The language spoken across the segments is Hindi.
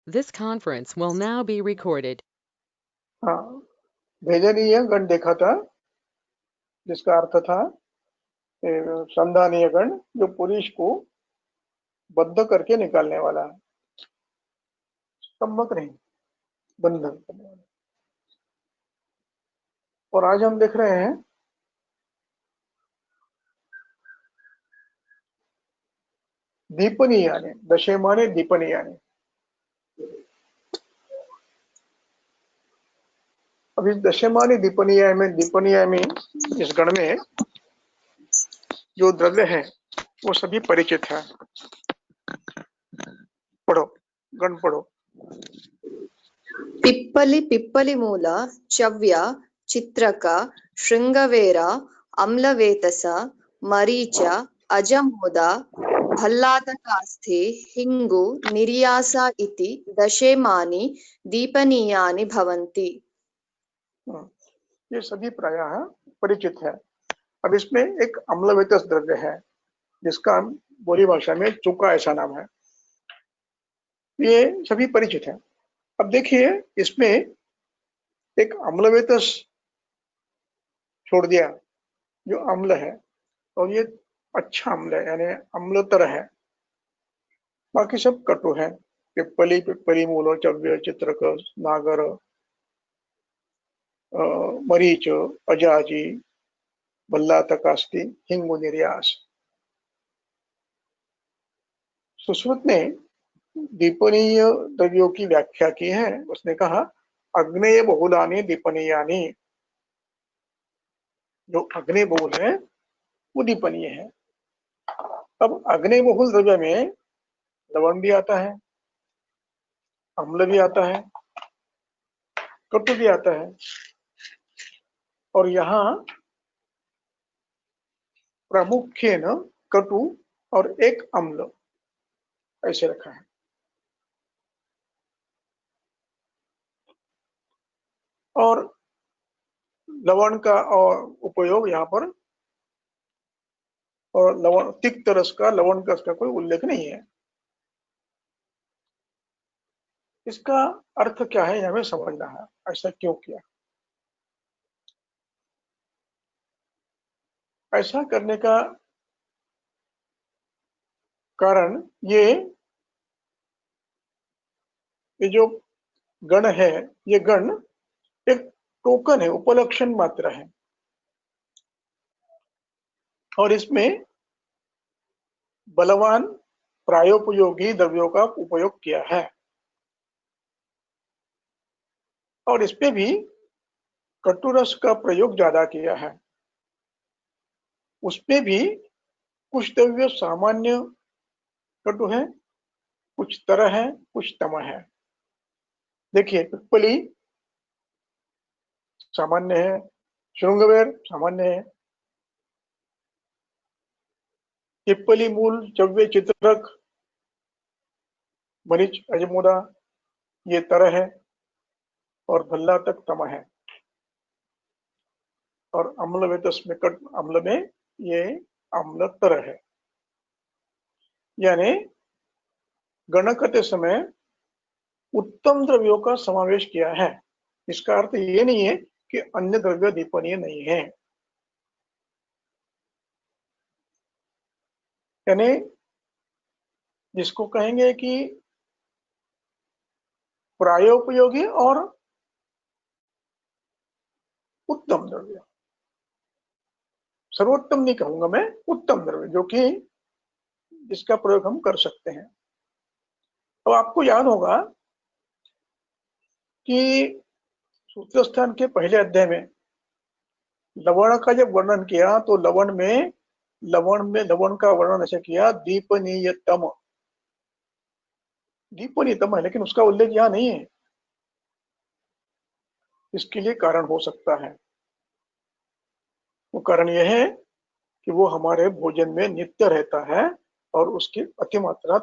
This conference will now be recorded. हाँ, भेजनीय गण देखा था, जिसका अर्थ था संधानीय गण, जो पुरुष को बद्ध करके निकालने वाला है, स्तंभक नहीं, बंधन करने वाला। और आज हम देख रहे हैं दीपनीयाने, दशेमाने दीपनीयाने। अब इस दशेमाने दीपनीय में इस गण में जो द्रव्य है वो सभी परिचित है। पढ़ो, गण पढ़ो। पिप्पली, पिप्पली मूल, चव्य, चित्रक, श्रृंगवेर, अम्लवेतस, मरीच, अजमोद, भल्लातकास्थे, हिंगु, निर्यास इति दशेमानि दीपनीयानि भवन्ति। ये सभी प्रायः परिचित है। अब इसमें एक अम्लवेतस द्रव्य है, जिसका बोली भाषा में चुका ऐसा नाम है। ये सभी परिचित है। अब देखिए, इसमें एक अम्लवेतस छोड़ दिया जो अम्ल है, और ये अच्छा अम्ल है, यानी अम्लतर है। बाकी सब कटु है। पिप्पली, पिप्पली मूल, चव्य, चित्रक, नागर, मरीच, अजाजी, भल्लातकास्ति, हिंगु, निर्यास। सुश्रुत ने दीपनीय द्रव्यों की व्याख्या की है। उसने कहा अग्नेय बहुलानि दीपनीयानि। जो अग्नेय बहुल है वो दीपनीय है। अब अग्नेय बहुल द्रव्य में लवण भी आता है, अम्ल भी आता है, कटु भी आता है, और यहाँ प्रामुख्येन कटु और एक अम्ल ऐसे रखा है। और लवण का और उपयोग यहाँ पर, और लवण तिक्त रस का, लवण का इसका कोई उल्लेख नहीं है। इसका अर्थ क्या है हमें समझना है, ऐसा क्यों किया। ऐसा करने का कारण ये जो गण है, ये गण एक टोकन है, उपलक्षण मात्र है, और इसमें बलवान प्रायोपयोगी द्रव्यों का उपयोग किया है। और इसमें भी कटुरस का प्रयोग ज्यादा किया है। उसमें भी कुछ द्रव्य सामान्य कटु है, कुछ तरह है, कुछ तम है। देखिए, पिप्पली सामान्य है, श्रृंगवेर सामान्य है, पिप्पली मूल, चव्य, चित्रक, मरीच, अजमुदा ये तरह है, और भल्लातक तम है। और अम्लवेतस में कट अम्ल में ये अम्ल तरह है। यानी गण करते समय उत्तम द्रव्यों का समावेश किया है। इसका अर्थ ये नहीं है कि अन्य द्रव्य दीपनीय नहीं है। यानी जिसको कहेंगे कि प्रायोपयोगी और उत्तम द्रव्य, सर्वोत्तम नहीं कहूंगा मैं, उत्तम द्रव्य, जो कि इसका प्रयोग हम कर सकते हैं। तो आपको याद होगा कि सूत्रस्थान के पहले अध्याय में लवण का जब वर्णन किया तो लवण का वर्णन ऐसे किया दीपनीयतम। दीपनीयतम है, लेकिन उसका उल्लेख यहाँ नहीं है। इसके लिए कारण हो सकता है। वो कारण यह है कि वो हमारे भोजन में नित्य रहता है और उसकी अतिमात्रा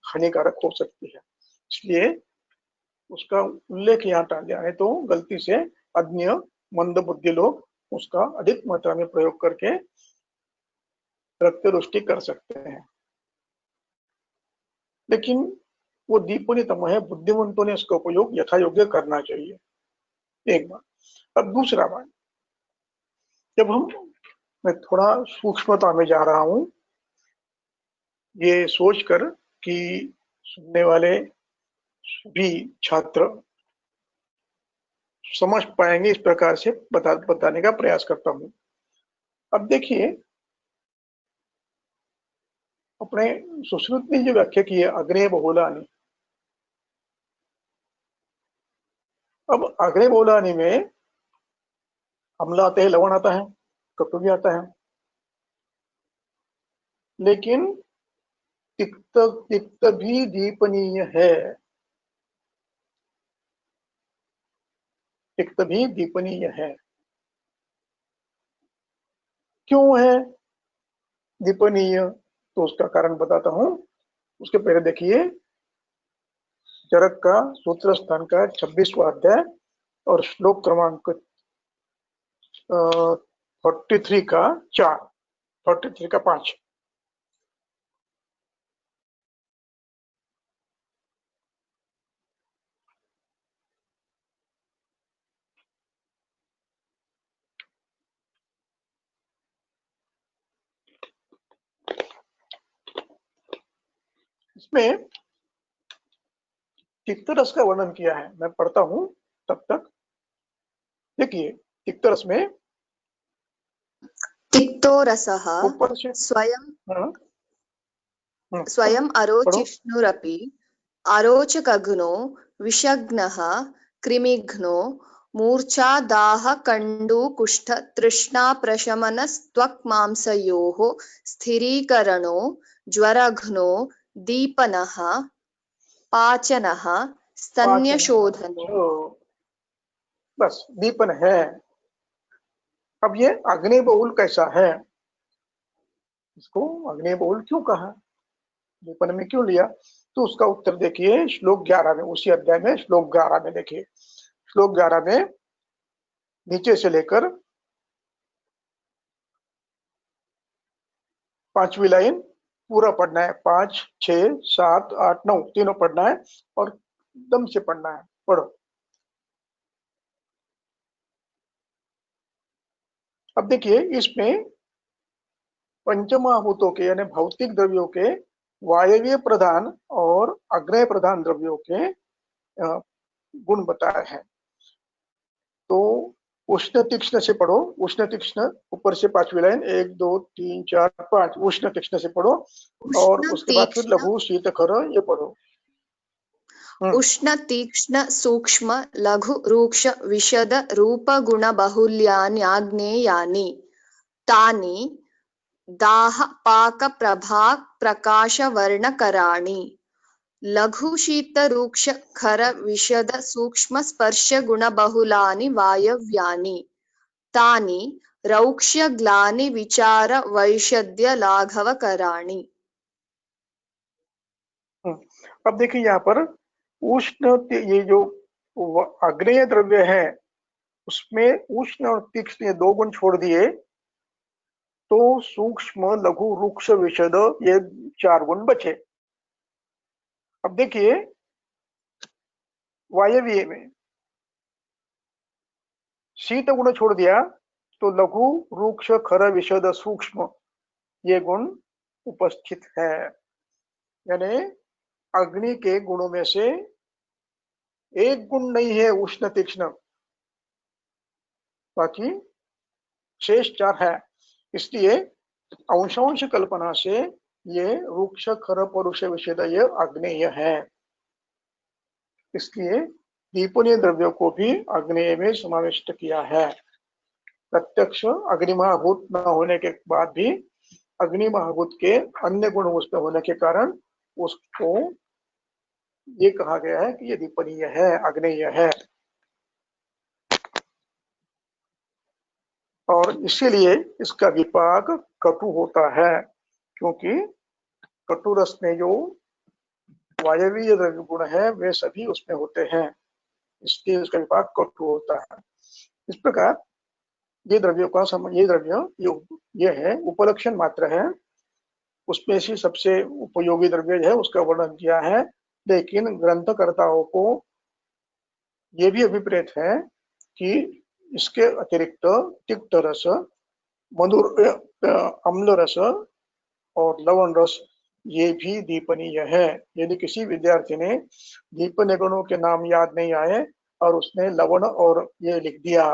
हानिकारक हो सकती है। इसलिए उसका उल्लेख यहाँ टाल दिया है। तो गलती से अन्य मंद बुद्धि लोग उसका अधिक मात्रा में प्रयोग करके रक्त रुष्टि कर सकते हैं। लेकिन वो दीपनीतम है, बुद्धिमंतों ने इसका उपयोग यथा योग्य करना चाहिए, एक बात। अब दूसरा बात, जब मैं थोड़ा सूक्ष्मता में जा रहा हूं, ये सोचकर कि सुनने वाले भी छात्र समझ पाएंगे, इस प्रकार से बताने का प्रयास करता हूं। अब देखिए, अपने सुश्रुत ने जो व्याख्या की है अग्नेय बहुलानि, अब अग्नेय बहुलानि में अम्ल आते हैं, लवण आता है, कटु भी आता है, लेकिन तिक्त तिक्त भी दीपनीय है, तिक्त भी दीपनीय है। क्यों है दीपनीय? तो उसका कारण बताता हूं। उसके पहले देखिए चरक का सूत्र स्थान का 26वां अध्याय और श्लोक क्रमांक 43 का 4, 43 का 5। इसमें तिक्त रस का वर्णन किया है, मैं पढ़ता हूं तब तक। देखिए तिक्त रस में तिक्तो रसः ऊपर से हाँ, स्वयं पढ़ो। अरोचिष्णुरपि अरोचकघ्नो विषघ्नः कृमिघ्नो मूर्च्छादाहकण्डूकुष्ठ तृष्णाप्रशमनस्त्वक्मांसयोः स्थिरीकरणो ज्वरघ्नो दीपनः पाचनः स्तन्यशोधनो। बस दीपन है। अब ये अग्नि बहुल कैसा है, इसको अग्नि बहुल क्यों कहा, दीपन में क्यों लिया? तो उसका उत्तर देखिए श्लोक 11 में, उसी अध्याय में श्लोक 11 में। देखिए श्लोक 11 में नीचे से लेकर 5वीं लाइन पूरा पढ़ना है, 5, 6, 7, 8, 9 तीनों पढ़ना है और दम से पढ़ना है। पढ़ो। अब देखिए इसमें पंचमहाभूतों के यानी भौतिक द्रव्यों के वायवीय प्रधान और अग्नेय प्रधान द्रव्यों के गुण बताए हैं। तो उष्ण तीक्ष्ण से पढ़ो, उष्ण तीक्ष्ण ऊपर से 5वीं लाइन 1, 2, 3, 4, 5 उष्ण तीक्ष्ण से पढ़ो और उष्ण उसके बाद फिर तीक्ष्ण लघु शीत खर ये पढ़ो। उष्ण तीक्ष्ण सूक्ष्म लघु रूक्ष विशद रूप गुण बहुल्यान्याग्नेयानि तानि दाह पाक प्रभा प्रकाश वर्णकराणि लघु शीत रूक्ष खर विशद सूक्ष्म स्पर्श गुण बहुलानि वायव्यानि तानि रौक्ष्य ग्लानि विचार वैशद्य लाघवकराणि। अब देखिए यहाँ पर उष्ण, ये जो अग्नेय द्रव्य है उसमें उष्ण और तीक्ष्ण ये 2 गुण छोड़ दिए तो सूक्ष्म लघु रूक्ष विशद ये 4 गुण बचे। अब देखिए वायवीय में शीत गुण छोड़ दिया तो लघु रूक्ष खर विशद सूक्ष्म ये गुण उपस्थित है, यानी अग्नि के गुणों में से एक गुण नहीं है उष्ण तीक्ष्ण, बाकी शेष 4 है। इसलिए अंशांश कल्पना से ये रूक्ष खर परुष विषेद ये अग्नेय है। इसलिए दीपनीय द्रव्यों को भी अग्नेय में समाविष्ट किया है। प्रत्यक्ष अग्निमहाभूत न होने के बाद भी अग्निमहाभूत के अन्य गुण उसमें होने के कारण उसको ये कहा गया है कि ये दीपनीय है, अग्नेय है। और इसीलिए इसका विपाक कटु होता है, क्योंकि कटु रस में जो वायवीय द्रव्य गुण है वे सभी उसमें होते हैं, इसलिए उसका विपाक कटु होता है। इस प्रकार ये द्रव्यों का ये द्रव्य ये है उपलक्षण मात्र है, उसमें से सबसे उपयोगी द्रव्य है उसका वर्णन किया है लेकिन ग्रंथकर्ताओं को ये भी अभिप्रेत है कि इसके अतिरिक्त तिक्त रस, मधुर अम्ल रस और लवण रस ये भी दीपनीय है। यदि किसी विद्यार्थी ने दीपनीय गुणों के नाम याद नहीं आए और उसने लवण और ये लिख दिया,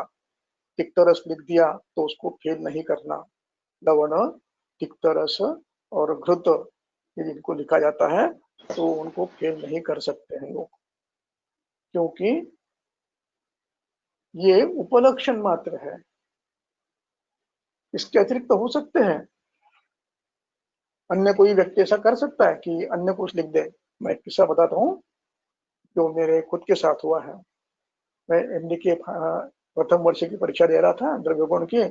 तिक्त रस लिख दिया, तो उसको फेल नहीं करना। लवण, तिक्त रस और घृत यदि इनको लिखा जाता है तो उनको फेल नहीं कर सकते हैं लोग, क्योंकि ये उपलक्षण मात्र है। इसके अतिरिक्त हो सकते हैं, अन्य कोई व्यक्ति ऐसा कर सकता है कि अन्य कुछ लिख दे। मैं एक किस्सा बताता हूँ जो मेरे खुद के साथ हुआ है। मैं एमडी के प्रथम वर्ष की परीक्षा दे रहा था द्रव्य गुण की।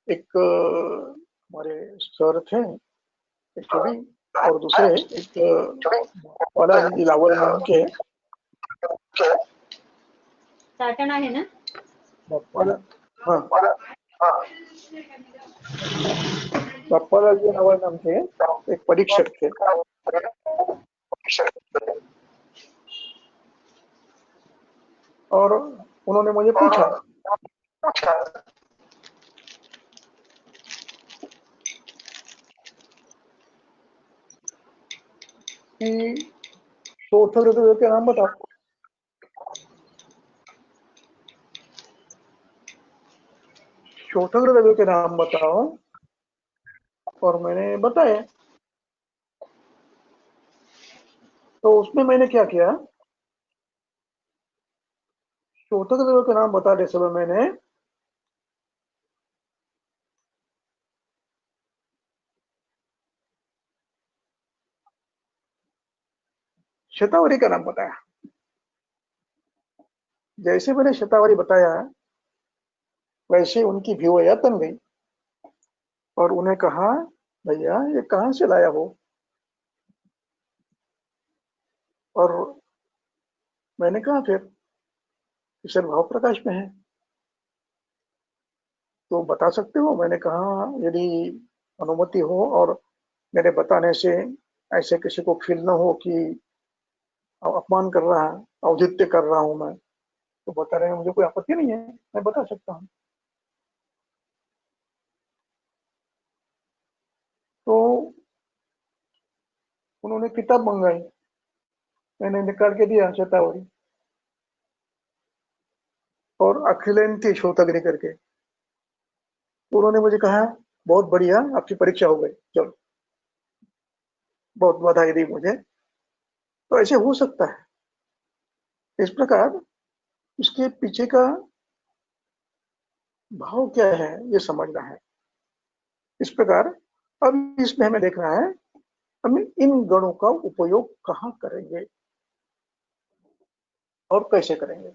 एक हमारे सर थे, एक छवि, और दूसरे एक बालाजी लावल नाम के साटन आहे ना। हाँ, बालाजी लावल नाम के एक परीक्षक थे। और उन्होंने मुझे पूछा कि चौथे ऋतु के नाम बताओ। चौथे ऋतु के नाम बताओ, और मैंने बताया। तो उसमें मैंने क्या किया, चौथे ऋतु के नाम बताते समय मैंने शतावरी का नाम बताया। जैसे मैंने शतावरी बताया वैसे उनकी भिवैया तन गई और उन्हें कहा, भैया ये कहाँ से लाया हो? और मैंने कहा फिर सर भाव प्रकाश में है, तो बता सकते हो? मैंने कहा यदि अनुमति हो और मेरे बताने से ऐसे किसी को फील न हो कि अपमान कर रहा है, औचित्य कर रहा हूं मैं, तो बता रहे हैं, मुझे कोई आपत्ति नहीं है, मैं बता सकता हूँ। तो उन्होंने किताब मंगाई, मैंने निकाल के दिया शतावरी, और अखिलेन थी शोतग्नि करके। तो उन्होंने मुझे कहा बहुत बढ़िया, आपकी परीक्षा हो गई, चलो, बहुत बधाई दी मुझे। तो ऐसे हो सकता है। इस प्रकार इसके पीछे का भाव क्या है ये समझना है। इस प्रकार अब इसमें हमें देखना है हम इन गणों का उपयोग कहाँ करेंगे और कैसे करेंगे।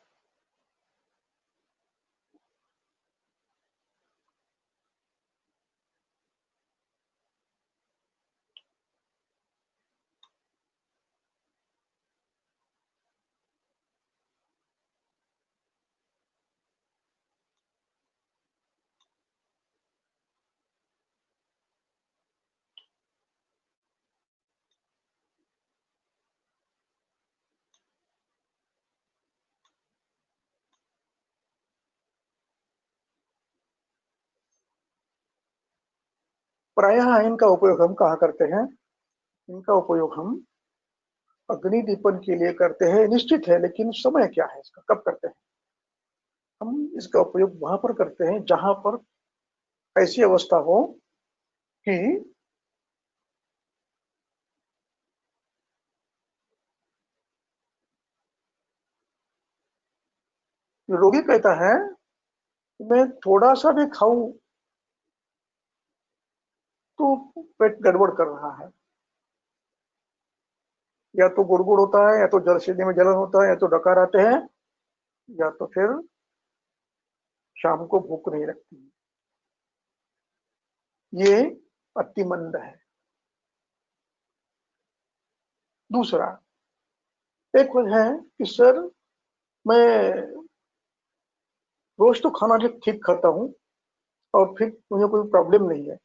प्रायः इनका उपयोग हम कहाँ करते हैं? इनका उपयोग हम अग्नि दीपन के लिए करते हैं, निश्चित है, लेकिन समय क्या है इसका, कब करते हैं? हम इसका उपयोग वहां पर करते हैं जहां पर ऐसी अवस्था हो कि रोगी कहता है मैं थोड़ा सा भी खाऊं तो पेट गड़बड़ कर रहा है, या तो गुड़गुड़ होता है, या तो जलसीधे में जलन होता है, या तो डकार आते हैं, या तो फिर शाम को भूख नहीं लगती। ये अतिमंद है। दूसरा एक है कि सर मैं रोज तो खाना ठीक खाता हूँ और फिर मुझे कोई प्रॉब्लम नहीं है,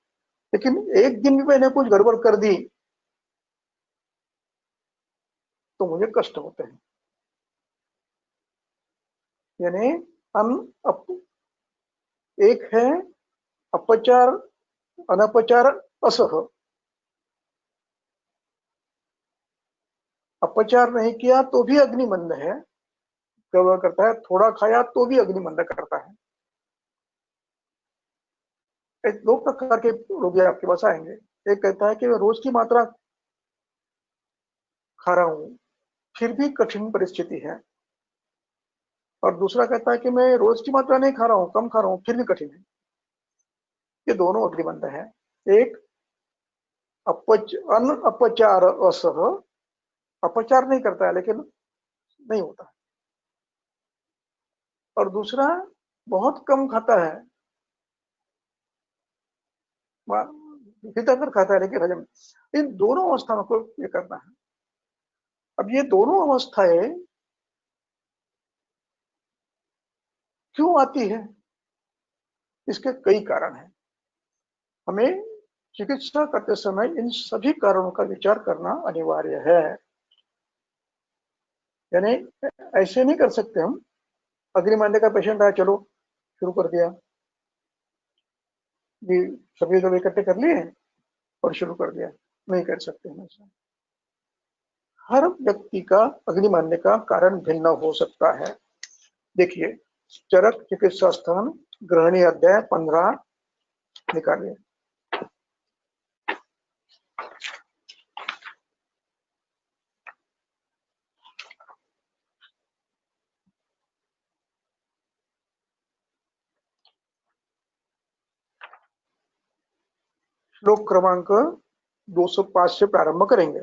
लेकिन एक दिन भी मैंने कुछ गड़बड़ कर दी तो मुझे कष्ट होते हैं। यानी एक है अपचार, अनपचार, असह। अपचार नहीं किया तो भी अग्निमंद है, गड़बड़ करता है। थोड़ा खाया तो भी अग्निमंद करता है। दो प्रकार के रोगी आपके पास आएंगे। एक कहता है कि मैं रोज की मात्रा खा रहा हूं, फिर भी कठिन परिस्थिति है। और दूसरा कहता है कि मैं रोज की मात्रा नहीं खा रहा हूं, कम खा रहा हूं, फिर भी कठिन है। ये दोनों अग्निमंद है। एक अपचार असह, अपचार नहीं करता है लेकिन नहीं होता। और दूसरा बहुत कम खाता है, भीतर खाता है लेकिन हजम। इन दोनों अवस्थाओं को ये करना है। अब ये दोनों अवस्थाएं क्यों आती है? इसके कई कारण हैं। हमें चिकित्सा करते समय इन सभी कारणों का विचार करना अनिवार्य है। यानी ऐसे नहीं कर सकते हम, अग्निमंद का पेशेंट आया, चलो शुरू कर दिया, भी सभी दवाई इकट्ठे कर लिए और शुरू कर दिया। नहीं कर सकते हम ऐसा। हर व्यक्ति का अग्निमंद का कारण भिन्न हो सकता है। देखिए, चरक चिकित्सा स्थान ग्रहणी अध्याय 15 निकालिए। श्लोक क्रमांक 205 से प्रारंभ करेंगे।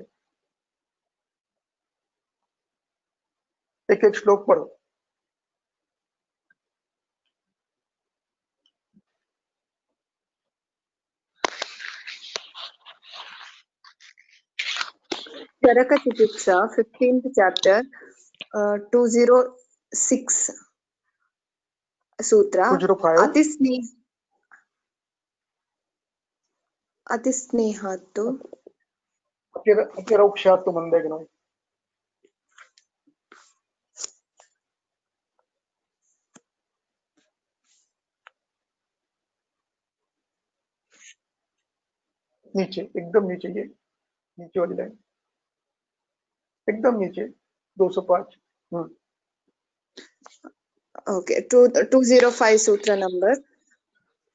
एक एक श्लोक पढ़ो। चरक चिकित्सा 15th chapter 206 सूत्र 205 अतिस्नेहात्तु अतिरौक्षात्तु मंदेग्नो। नीचे, एकदम नीचे, ये नीचे वाली लाइन, एकदम नीचे 205। ओके, 205 सूत्र नंबर।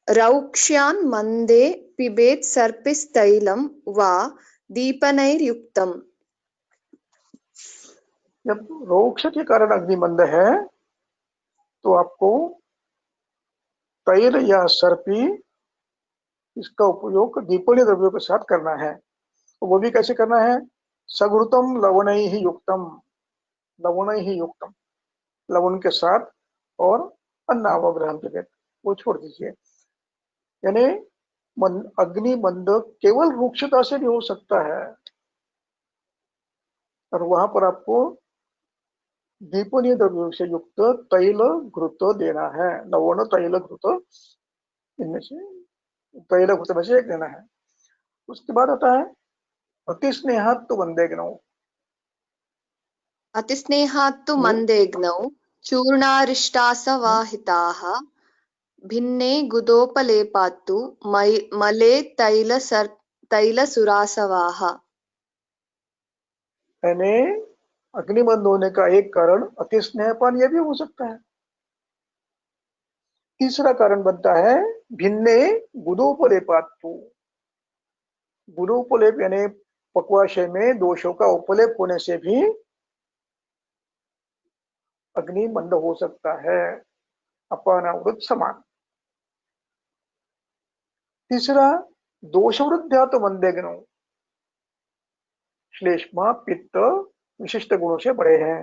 रौक्ष्यान् मंदे पिबेत् सर्पिस्तैलं वा दीपनैर्युक्तम्। जब रोक्ष के कारण अग्निमंद है तो आपको तैल या सर्पी, इसका उपयोग दीपनीय द्रव्यों के साथ करना है। तो वो भी कैसे करना है? सघृतम लवणै ही युक्तम, लवणै ही युक्तम, लवण के साथ और अन्नावग्रहण के लिए वो छोड़ दीजिए। यानी अग्निमंद केवल रुक्षता से भी हो सकता है, और वहां पर आपको दीपनीय द्रव्यों से युक्त तैल घृत देना है। लवण तैल घृत, इनमें से तैल घृत में से एक देना है। उसके बाद आता है अतिस्नेहात्तु मंदेग्नौ। अतिस्नेहात्तु मंदेग्नौ चूर्णारिष्टासवाहिताः भिन्ने गुदोपलेपात्तु मले तैलसुरासवाः। यानी अग्निमंद होने का एक कारण अतिस्नेहपान यह भी हो सकता है। तीसरा कारण बनता है भिन्ने गुदोपलेपात्तु। गुदोपलेप यानी पक्वाशय में दोषों का उपलेप होने से भी अग्निमंद हो सकता है, अपानावृत समान। तीसरा दोषवृद्ध्यात् मंदेग्नौ। श्लेष्मा पित्त विशिष्ट गुणों से बड़े हैं,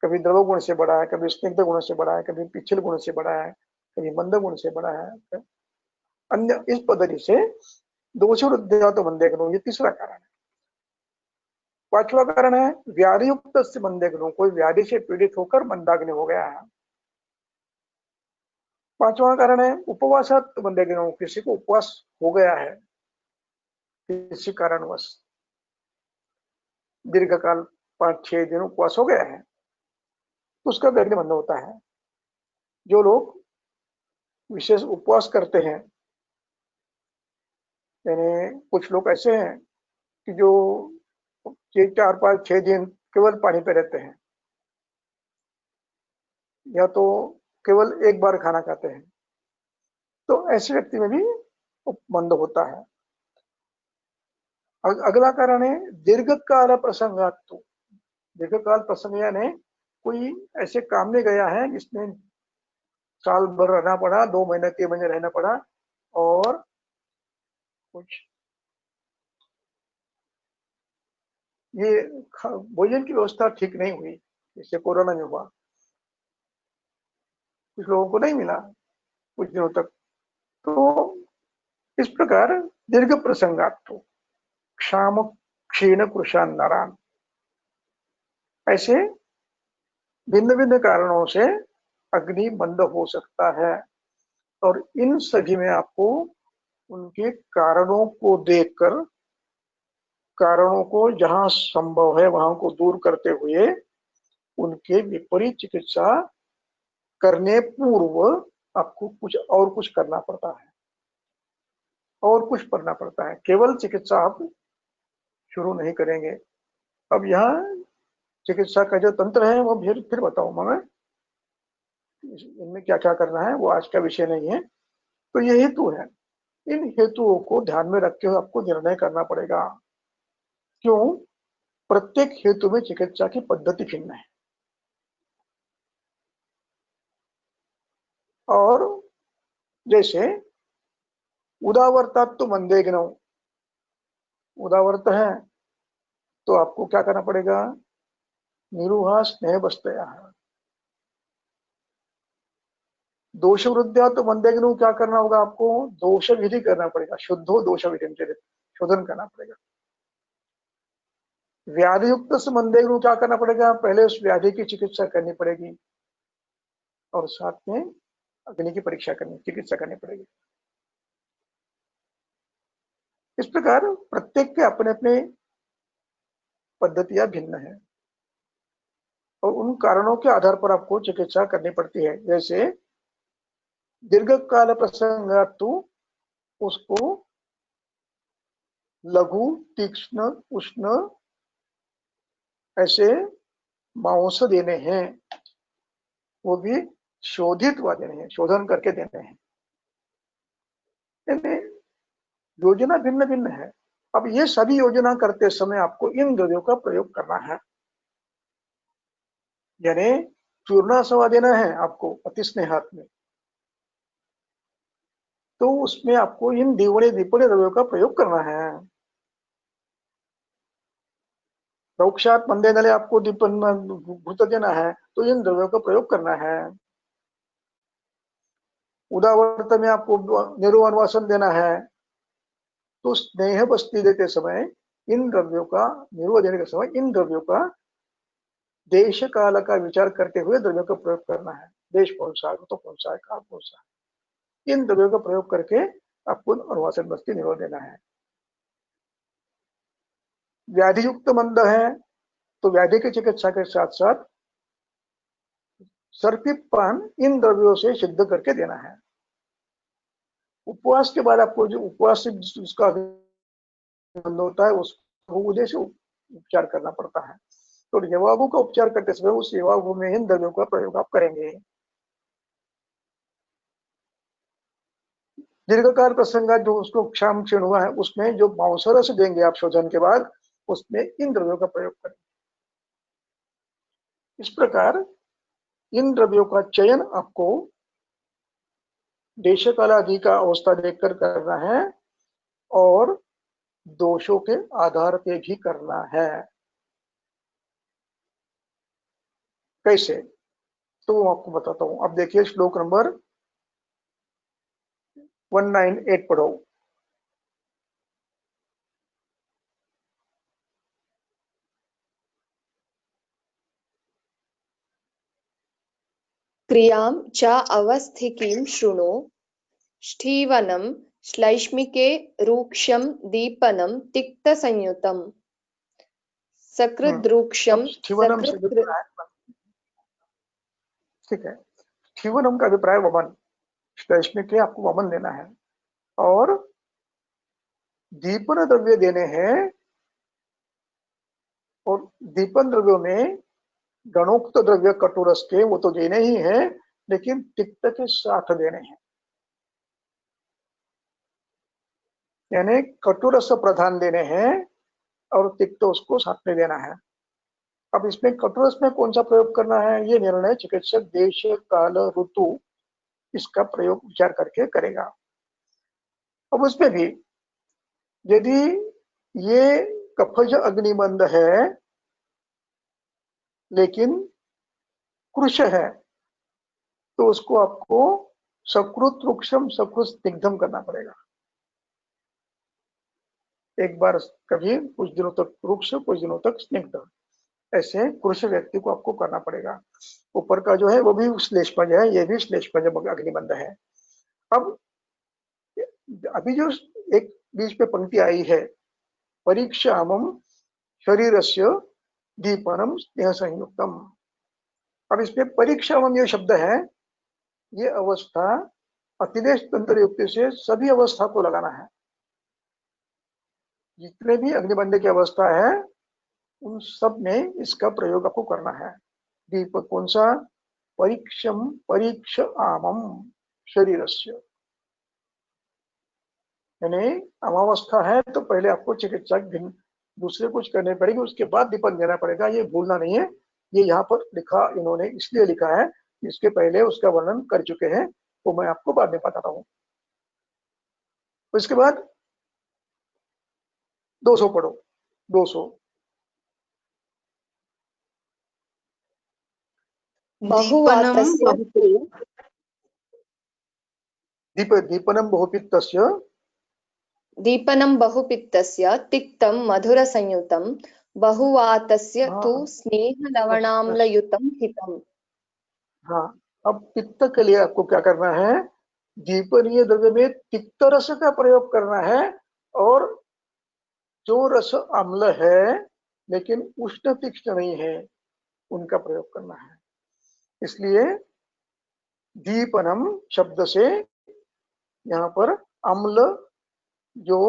कभी द्रव गुण से बड़ा है, कभी स्निग्ध गुण से बड़ा है, कभी पिछल गुण से बड़ा है, कभी मंद गुण से बड़ा है, अन्य इस पद्धति से दोषवृद्ध्यात् मंदेग्नौ, ये तीसरा कारण है। पांचवा कारण है व्याधियुक्त मंदेग्नौ। कोई व्याधि से पीड़ित होकर मंदाग्नि हो गया है। पांचवा कारण है उपवासात मंदेग्नौ। किसी को उपवास हो गया है किसी कारणवश, दीर्घकाल 5-6 दिन उपवास हो गया है तो उसका भी अग्नि बंध होता है। जो लोग विशेष उपवास करते हैं, यानी कुछ लोग ऐसे हैं कि जो 4-5-6 दिन केवल पानी पे रहते हैं या तो केवल एक बार खाना खाते हैं, तो ऐसे व्यक्ति में भी बंध होता है। अगला कारण है दीर्घकाल प्रसंगात। दीर्घकाल प्रसंग यानी कोई ऐसे काम में गया है जिसमें साल भर रहना पड़ा, 2 महीने 3 महीने रहना पड़ा और कुछ ये भोजन की व्यवस्था ठीक नहीं हुई, जैसे कोरोना में हुआ, कुछ लोगों को नहीं मिला कुछ दिनों तक। तो इस प्रकार दीर्घ प्रसंगात क्षाम क्षीण कृशान नारायण, ऐसे भिन्न भिन्न कारणों से अग्नि बंद हो सकता है। और इन सभी में आपको उनके कारणों को देखकर, कारणों को जहां संभव है वहां को दूर करते हुए उनके विपरीत चिकित्सा करने पूर्व आपको कुछ करना पड़ता है, और कुछ करना पड़ता है। केवल चिकित्सा आप शुरू नहीं करेंगे। अब यहाँ चिकित्सा का जो तंत्र है वो फिर बताऊंगा मैं, इनमें क्या क्या करना है, वो आज का विषय नहीं है। तो ये हेतु है, इन हेतुओं को ध्यान में रखते हुए आपको निर्णय करना पड़ेगा। क्यों? प्रत्येक हेतु में चिकित्सा की पद्धति भिन्न है। और जैसे उदावर्तात् तो मंदेग्नौ, उदावर्त है तो आपको क्या करना पड़ेगा? निरुहा स्नेह बस्तया। दोष वृद्धिया तो मंदेग्नौ क्या करना होगा? आपको दोष विधि करना पड़ेगा, शुद्धो दोष विधि शोधन करना पड़ेगा। व्याधि युक्त से मंदेग्नौ क्या करना पड़ेगा? पहले उस व्याधि की चिकित्सा करनी पड़ेगी और साथ में अग्नि की परीक्षा करनी, चिकित्सा करनी पड़ेगी। इस प्रकार प्रत्येक के अपने अपने पद्धतियां भिन्न है और उन कारणों के आधार पर आपको चिकित्सा करनी पड़ती है। जैसे दीर्घकाल प्रसंगात तो उसको लघु तीक्ष्ण उष्ण ऐसे मांस देने हैं, वो भी शोधित हुआ देने हैं, शोधन करके देने हैं। योजना भिन्न भिन्न है। अब ये सभी योजना करते समय आपको इन द्रव्यों का प्रयोग करना है। यानी चूर्णा सवा देना है आपको अति स्नेहात में, तो उसमें आपको इन दीवड़े दीपड़े द्रव्यों का प्रयोग करना है। रौक्षात मंदे नले आपको दीपन घुत देना है, तो इन द्रव्यों का प्रयोग करना है। उदावर्त में आपको निरुवासन देना है, तो स्नेह बस्ती देते समय इन द्रव्यों का, निरुआ देने के समय इन द्रव्यों का देश काल का विचार करते हुए द्रव्यों का प्रयोग करना है। देश कौन सा है, तो कौन सा है, काल कौन सा है, इन द्रव्यों का प्रयोग करके आपको अनुवासन बस्ती निरोध देना है। व्याधि युक्त मंद है तो व्याधि की चिकित्सा के साथ साथ सर्पिपान इन द्रव्यों से सिद्ध करके देना है। उपवास के बाद आपको जो उपवास से उसका बंद होता है उसको उद्देश्य उपचार करना पड़ता है। तो यवागु का उपचार करते समय उस यवागु में इन द्रव्यों का प्रयोग आप करेंगे। दीर्घकाल प्रसंग जो उसको क्षाम क्षीण हुआ है उसमें जो मांसरस देंगे आप शोधन के बाद, उसमें इन द्रव्यों का प्रयोग करें। इस प्रकार इन द्रव्यों का चयन आपको देश काल आदि का अवस्था देखकर करना है और दोषों के आधार पे भी करना है। कैसे? तो आपको बताता हूं। अब देखिए श्लोक नंबर 198 पढ़ो। क्रियां च अवस्थितिं शृणु ष्ठीवनं श्लैष्मिके रूक्षं दीपनं तिक्तसंयुतम्। सकृद्रुक्षम अब स्थिवनम से अभिप्राय, ठीक है, स्थिवनम का अभिप्राय वमन, इसमें क्या आपको वमन लेना है और दीपन द्रव्य देने हैं, और दीपन द्रव्यों में गणोक्त द्रव्य कटुरस के वो तो देने ही हैं, लेकिन तिक्त के साथ देने हैं, यानी कटुरस प्रधान देने हैं और तिक्त उसको साथ में देना है। अब इसमें कटुरस में कौन सा प्रयोग करना है, ये निर्णय चिकित्सक देश काल ऋतु इसका प्रयोग विचार करके करेगा। अब उसमें भी यदि ये कफज अग्निबंध है लेकिन कृश है, तो उसको आपको सकृत रुक्षम सकृत स्निग्धम करना पड़ेगा। एक बार कभी कुछ दिनों तक रुक्ष, कुछ दिनों तक स्निग्ध, ऐसे कृष व्यक्ति को आपको करना पड़ेगा। ऊपर का जो है वो भी श्लेषपंज है, ये भी श्लेषपंज अग्निबंध है। अब अभी जो एक बीच पे पंक्ति आई है, परीक्षामम शरीरस्य दीपनम स्नेह संयुक्तम, अब इसमें परीक्षामम ये शब्द है, ये अवस्था अतिदेश तंत्र युक्ति से सभी अवस्था को लगाना है। जितने भी अग्निबंध की अवस्था है उन सब में इसका प्रयोग आपको करना है। दीप कौन सा, परीक्षम परीक्ष आमम शरीरस्य, यानी अमावस्था है तो पहले आपको चिकित्सा भिन्न दूसरे कुछ करने पड़ेगी, उसके बाद दीपन देना पड़ेगा, ये भूलना नहीं है। ये यहाँ पर लिखा इन्होंने इसलिए लिखा है, इसके पहले उसका वर्णन कर चुके हैं, वो मैं आपको बाद में बताता हूँ। उसके बाद 200 पढ़ो, 200 बहुवातस्य दीपनम बहुपित्तस्य दीपनं बहुपित्तस्य तिक्तं मधुरसंयुतं बहुवातस्य तु स्नेहलवणाम्लयुतं हितम्। हाँ, अब पित्त के लिए आपको क्या करना है, दीपनीय द्रव्य में तिक्त रस का प्रयोग करना है, और जो रस अम्ल है लेकिन उष्ण तीक्ष्ण नहीं है उनका प्रयोग करना है। इसलिए दीपनम शब्द से यहाँ पर अम्ल जो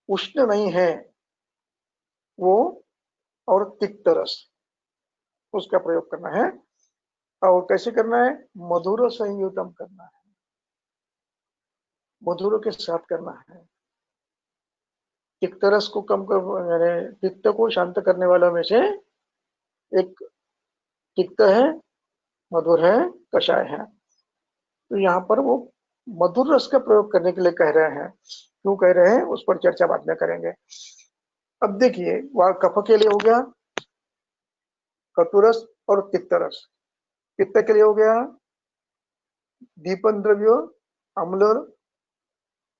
उष्ण नहीं है वो, और तिक्त रस उसका प्रयोग करना है। और कैसे करना है, मधुर संयुतम करना है, मधुर के साथ करना है। तिक्त रस को कम कर, यानी पित्त को शांत करने वालों में से एक तिक्त है, मधुर है, कषाय है। तो यहाँ पर वो मधुर रस का प्रयोग करने के लिए कह रहे हैं। क्यों कह रहे हैं उस पर चर्चा बाद में करेंगे। अब देखिए, वह कफ के लिए हो गया कटुरस और तिक्त रस, पित्त के लिए हो गया दीपन द्रव्य अम्ल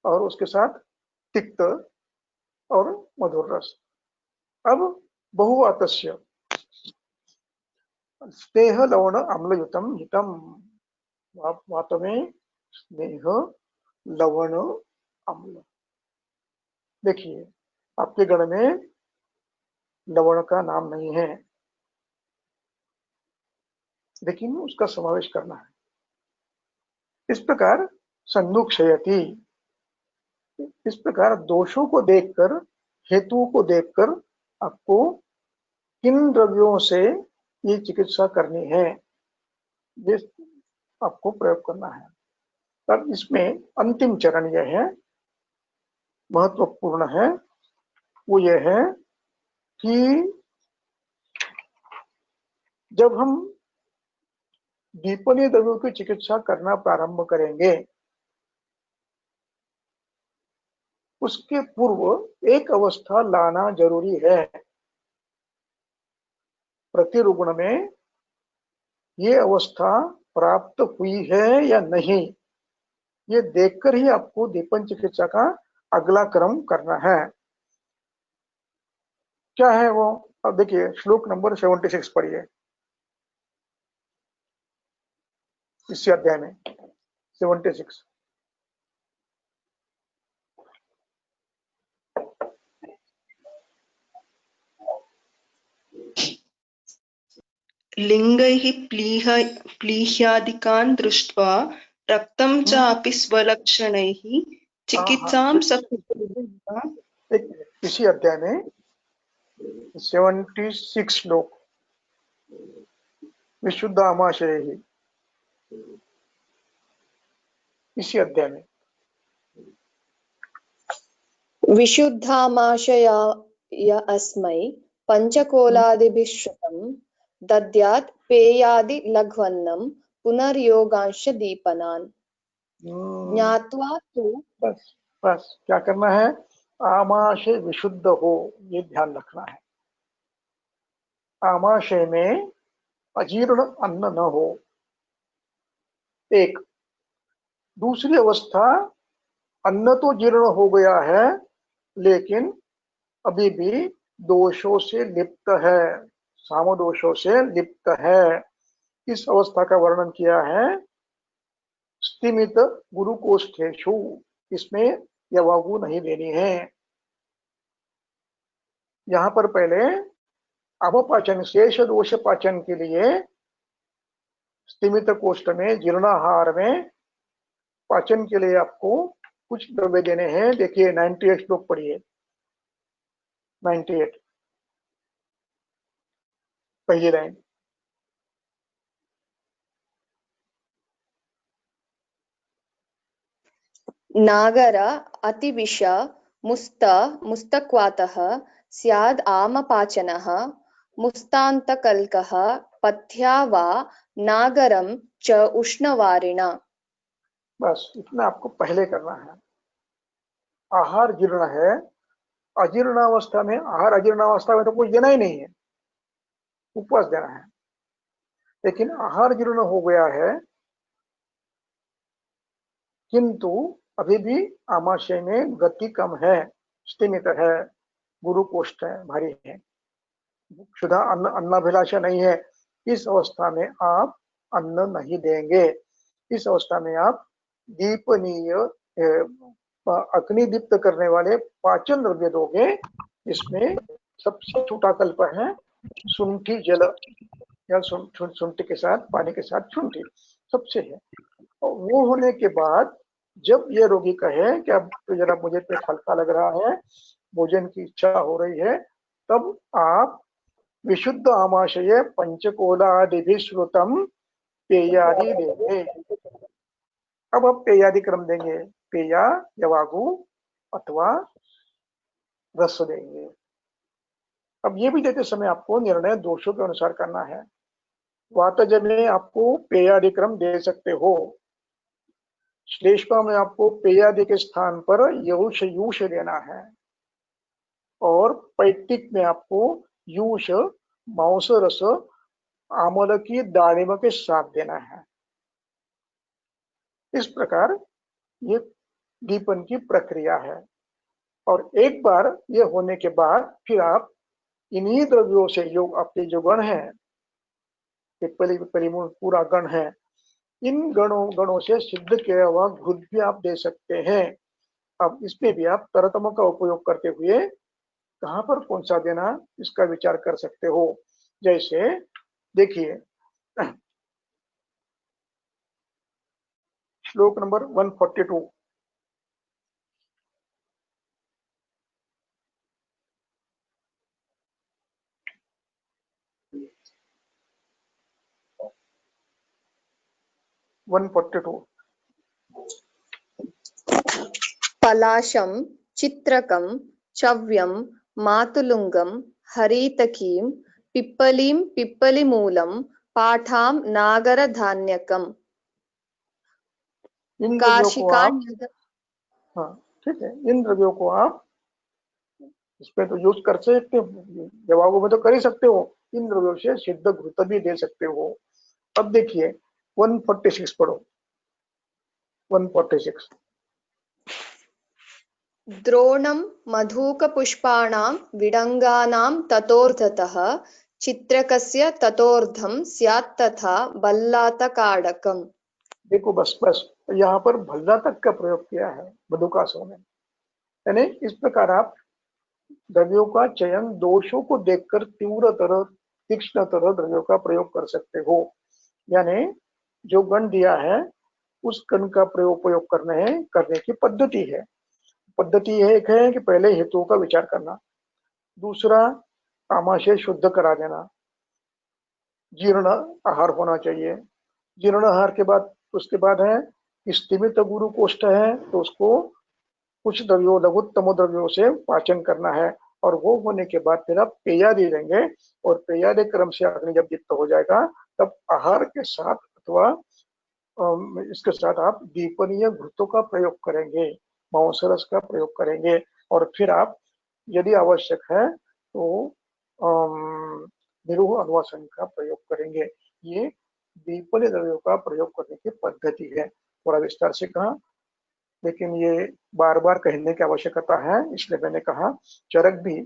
और उसके साथ तिक्त और मधुर रस। अब बहुवातस्य स्नेह लवण अम्लयुतम हितम, वात में स्नेह लवण अम्ल। देखिए, आपके गण में लवण का नाम नहीं है, लेकिन उसका समावेश करना है। इस प्रकार संदुक्षयति, इस प्रकार दोषों को देखकर, हेतुओं को देखकर आपको किन द्रव्यों से ये चिकित्सा करनी है, ये आपको प्रयोग करना है। तब इसमें अंतिम चरण यह है, महत्वपूर्ण है, वो ये है कि जब हम दीपनीय द्रव्यों की चिकित्सा करना प्रारंभ करेंगे, उसके पूर्व एक अवस्था लाना जरूरी है। प्रतिरुग्ण में ये अवस्था प्राप्त हुई है या नहीं, ये देखकर ही आपको दीपन चिकित्सा का अगला क्रम करना है। क्या है वो, अब देखिए श्लोक नंबर 76 पढ़िए इसी अध्याय में 76। लिङ्गैः प्लीह्यादिकान् दृष्ट्वा रक्तं चापि स्वलक्षणैः चिकित्सां शक्नुते। इसी अध्याय में 76 श्लोक विशुद्ध आमाशय ही, इसी अध्याय में विशुद्धामाशयाय अस्मै पञ्चकोलादिभिः श्रुतं दद्यात् पेयादि लघ्वन्नं पुनर्योगांश दीपनान् ज्ञात्वा तु। बस बस क्या करना है, आमाशय विशुद्ध हो, ये ध्यान रखना है। आमाशय में अजीर्ण अन्न न हो। एक दूसरी अवस्था, अन्न तो जीर्ण हो गया है लेकिन अभी भी दोषों से लिप्त है, सामदोषों से लिप्त है। इस अवस्था का वर्णन किया है स्तिमित गुरुकोष्ठेषु, इसमें यवागु नहीं देनी है। यहाँ पर पहले अपपाचन शेष दोष पाचन के लिए स्तिमित कोष्ठ में जीर्णाहार में पाचन के लिए आपको कुछ द्रव्य देने हैं। देखिए 98 श्लोक पढ़िए, 98 पहली लाइन। नागर अतिविष मुस्तक्वातः स्याद् आमपाचनः मुस्तान्तकल्कः पथ्या वा नागरं च उष्णवारिणा। बस इतना आपको पहले करना है। आहार जीर्ण है, अजीर्णावस्था में, आहार अजीर्णावस्था में तो कुछ देना ही नहीं है, उपवास देना है। लेकिन आहार जीर्ण हो गया है किंतु अभी भी आमाशय में गति कम है, स्तिमित है, गुरुकोष्ठ है, भारी है, क्षुधा अन्नाभिलाषा नहीं है। इस अवस्था में आप अन्न नहीं देंगे। इस अवस्था में आप दीपनीय अग्नि दीप्त करने वाले पाचन द्रव्य दोगे। इसमें सबसे छोटा कल्प है शुंठी जल या शुंठी के साथ, पानी के साथ शुंठी सबसे है। और वो होने के बाद जब ये रोगी कहे कि अब तो जरा मुझे पेट हल्का लग रहा है, भोजन की इच्छा हो रही है, तब आप विशुद्ध आमाशय पंचकोलादिभिः श्रुतम पेयादि देंगे। अब आप पेयादि क्रम देंगे, पेया यवागु अथवा रस देंगे। अब ये भी देते समय आपको निर्णय दोषों के अनुसार करना है। वातज में आपको पेयादि क्रम दे सकते हो, श्लेष्मा में आपको पेयादि के स्थान पर यूष यूष देना है, और पैक्टिक में आपको यूष मांस रस आमल की दालिम के साथ देना है। इस प्रकार ये दीपन की प्रक्रिया है। और एक बार ये होने के बाद फिर आप इन्हीं द्रव्यों से, योग आपके जो गण है, परिमूल पूरा गण है, इन गणों से सिद्ध किया हुआ घृत भी आप दे सकते हैं। अब इसमें भी आप तरतम का उपयोग करते हुए कहां पर कौन सा देना, इसका विचार कर सकते हो। जैसे देखिए श्लोक नंबर 142, पलाशं चित्रकं चव्यं मातुलुंगं हरितकीं पिप्पलीं पिप्पलीमूलं पाठां नागरधान्यकम्। इन द्रव्यों को आप, हाँ ठीक है, इन द्रव्यों को आप इसमें तो यूज कर सकते हो, जवाबों में तो कर ही सकते हो। इन द्रव्यों से सिद्ध घृत भी दे सकते हो। अब देखिए 146 पढ़ो, 146। द्रोणं मधुकपुष्पाणां विडङ्गानां ततोर्धतः चित्रकस्य ततोर्धं स्यात् तथा बल्लातकाडकम्। देखो बस यहाँ पर भल्ला तक का प्रयोग किया है बधुकासों में। यानी इस प्रकार आप द्रव्यों का चयन दोषों को देखकर तीक्ष्णतर द्रव्यों का प्रयोग कर सकते हो। यानी जो गण दिया है उस गण का उपयोग करने की पद्धति है। पद्धति एक है कि पहले हेतुओं का विचार करना, दूसरा आमाशय शुद्ध करा देना, जीर्ण आहार होना चाहिए, जीर्ण आहार के बाद उसके बाद है स्तिमित गुरु कोष्ठ है, तो उसको कुछ द्रव्यों लघुत्तम द्रव्यों से पाचन करना है, और वो होने के बाद फिर आप पेयादि लेंगे, और पेयादि क्रम से अग्नि जब युक्त हो जाएगा तब आहार के साथ अथवा इसके साथ आप दीपनीय घृतों का प्रयोग करेंगे, मांसरस का प्रयोग करेंगे, और फिर आप यदि आवश्यक है तो निरूह अनुवासन का प्रयोग करेंगे। ये दीपनीय द्रव्यों का प्रयोग करने की पद्धति है। थोड़ा विस्तार से कहा, लेकिन ये बार बार कहने की आवश्यकता है, इसलिए मैंने कहा। चरक भी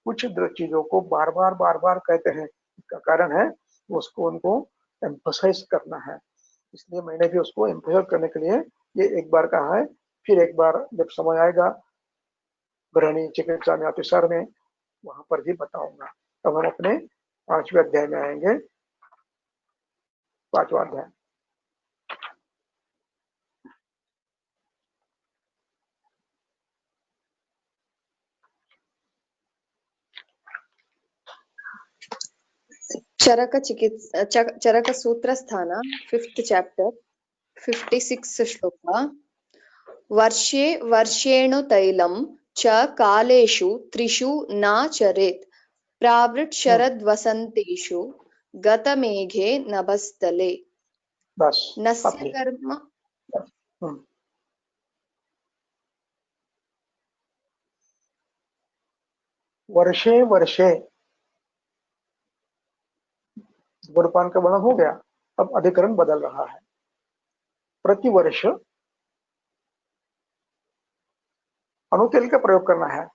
कुछ चीजों को बार बार कहते हैं, इसका कारण है उसको उनको एम्फसाइज करना है, इसलिए मैंने भी उसको एम्फसाइज करने के लिए ये एक बार कहा है। फिर एक बार जब समय आएगा गृहिणी चिकित्सा में अतिसार में, वहां पर भी बताऊंगा। अब हम अपने 5वें अध्याय में आएंगे। 5वां अध्याय। चरक सूत्र स्थान 5th chapter 56 श्लोक। वर्षे वर्षेणु तैलं च कालेषु त्रिषु नाचरेत् प्रावृट् शरद्वसन्तेषु गतमेघे नभस्थले। बस नस्य कर्म वर्षे वर्षे गुणपान का वर्णन हो गया, अब अधिकरण बदल रहा है। प्रतिवर्ष अनुतेल का प्रयोग करना है।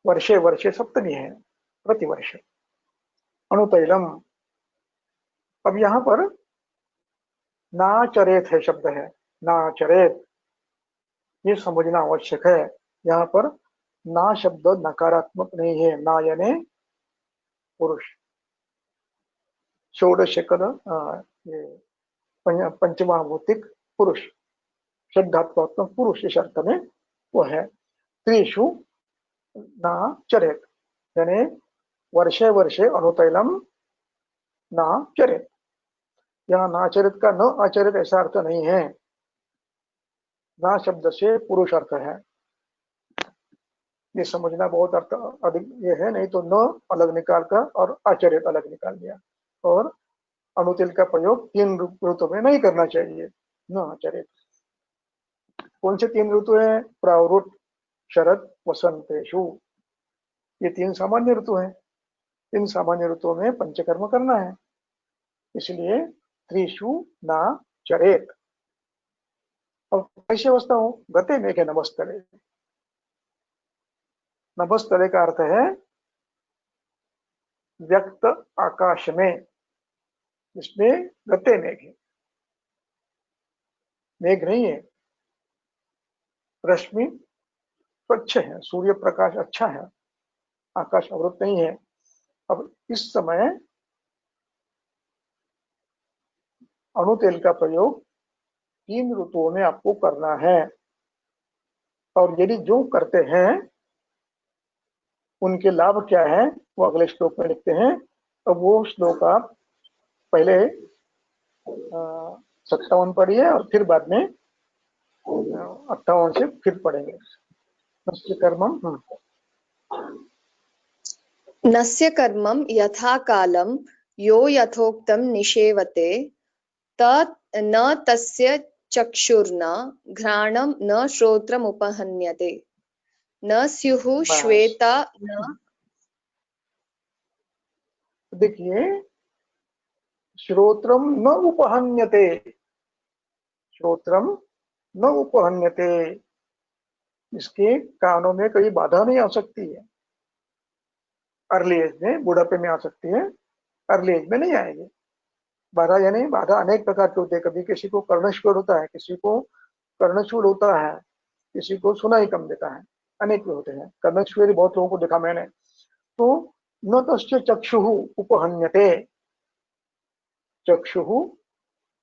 वर्षे वर्षे सप्तमी है, प्रतिवर्ष अनुतैलम। अब यहां पर नाचरेत है शब्द है, नाचरेत, ये समझना आवश्यक है। यहाँ पर ना शब्द नकारात्मक नहीं है, ना यानी पुरुष। षोडशकद पंचमहाभूतिक पुरुष, शब्दात्मक पुरुष इस अर्थ में वो है। त्रिषु ना चरेत, यानी वर्षे वर्षे अनुतैलम ना चरेत। यहाँ नाचरित का न आचरित ऐसा अर्थ नहीं है, ना शब्द से पुरुष अर्थ है। ये समझना बहुत अर्थ अधिक ये है, नहीं तो न अलग निकाल कर और आचरित अलग निकाल दिया। और अनुतिल का प्रयोग 3 ऋतु में नहीं करना चाहिए, न आचरित। कौन से 3 ऋतु है? प्रावरुट, शरद, वसंतेषु, ये 3 सामान्य ऋतु हैं। इन सामान्य ऋतुओं में पंचकर्म करना है, इसलिए त्रिषु ना चरेत। अब कैसी अवस्था हो? गते मेघे नभस्थले। नभस्थले का अर्थ है व्यक्त आकाश में, इसमें गते मेघे, मेघ नहीं है, रश्मि स्वच्छ है, सूर्य प्रकाश अच्छा है, आकाश अवरुद्ध नहीं है। अब इस समय अनुतेल का प्रयोग 3 ऋतुओं में आपको करना है, और यदि जो करते हैं उनके लाभ क्या है वो अगले श्लोक में लिखते हैं। अब वो श्लोक आप पहले 57 पढ़िए और फिर बाद में 58 से फिर पढ़ेंगे। नस्य कर्मम नस्य कर्मं यथा कालं यो यथोक्तं निषेवते न तस्य चक्षुर्न घ्राणं न श्रोत्रमुपहन्यते न स्युः श्वेता न। देखिए, श्रोत्रम न उपहन्यते, श्रोत्रम न उपहन्यते, इसके कानों में कहीं बाधा नहीं आ सकती है। अर्ली एज में, बुढ़ापे में आ सकती है, अर्ली एज में नहीं आएगी बाधा। यानी बाधा अनेक प्रकार के होते हैं। कभी किसी को कर्णशूल होता है, किसी को कर्णशूल होता है, किसी को सुनाई कम देता है, अनेक होते हैं। कर्णशूल बहुत लोगों को देखा मैंने। तो न तस्य चक्षुः उपहन्यते, चक्षुः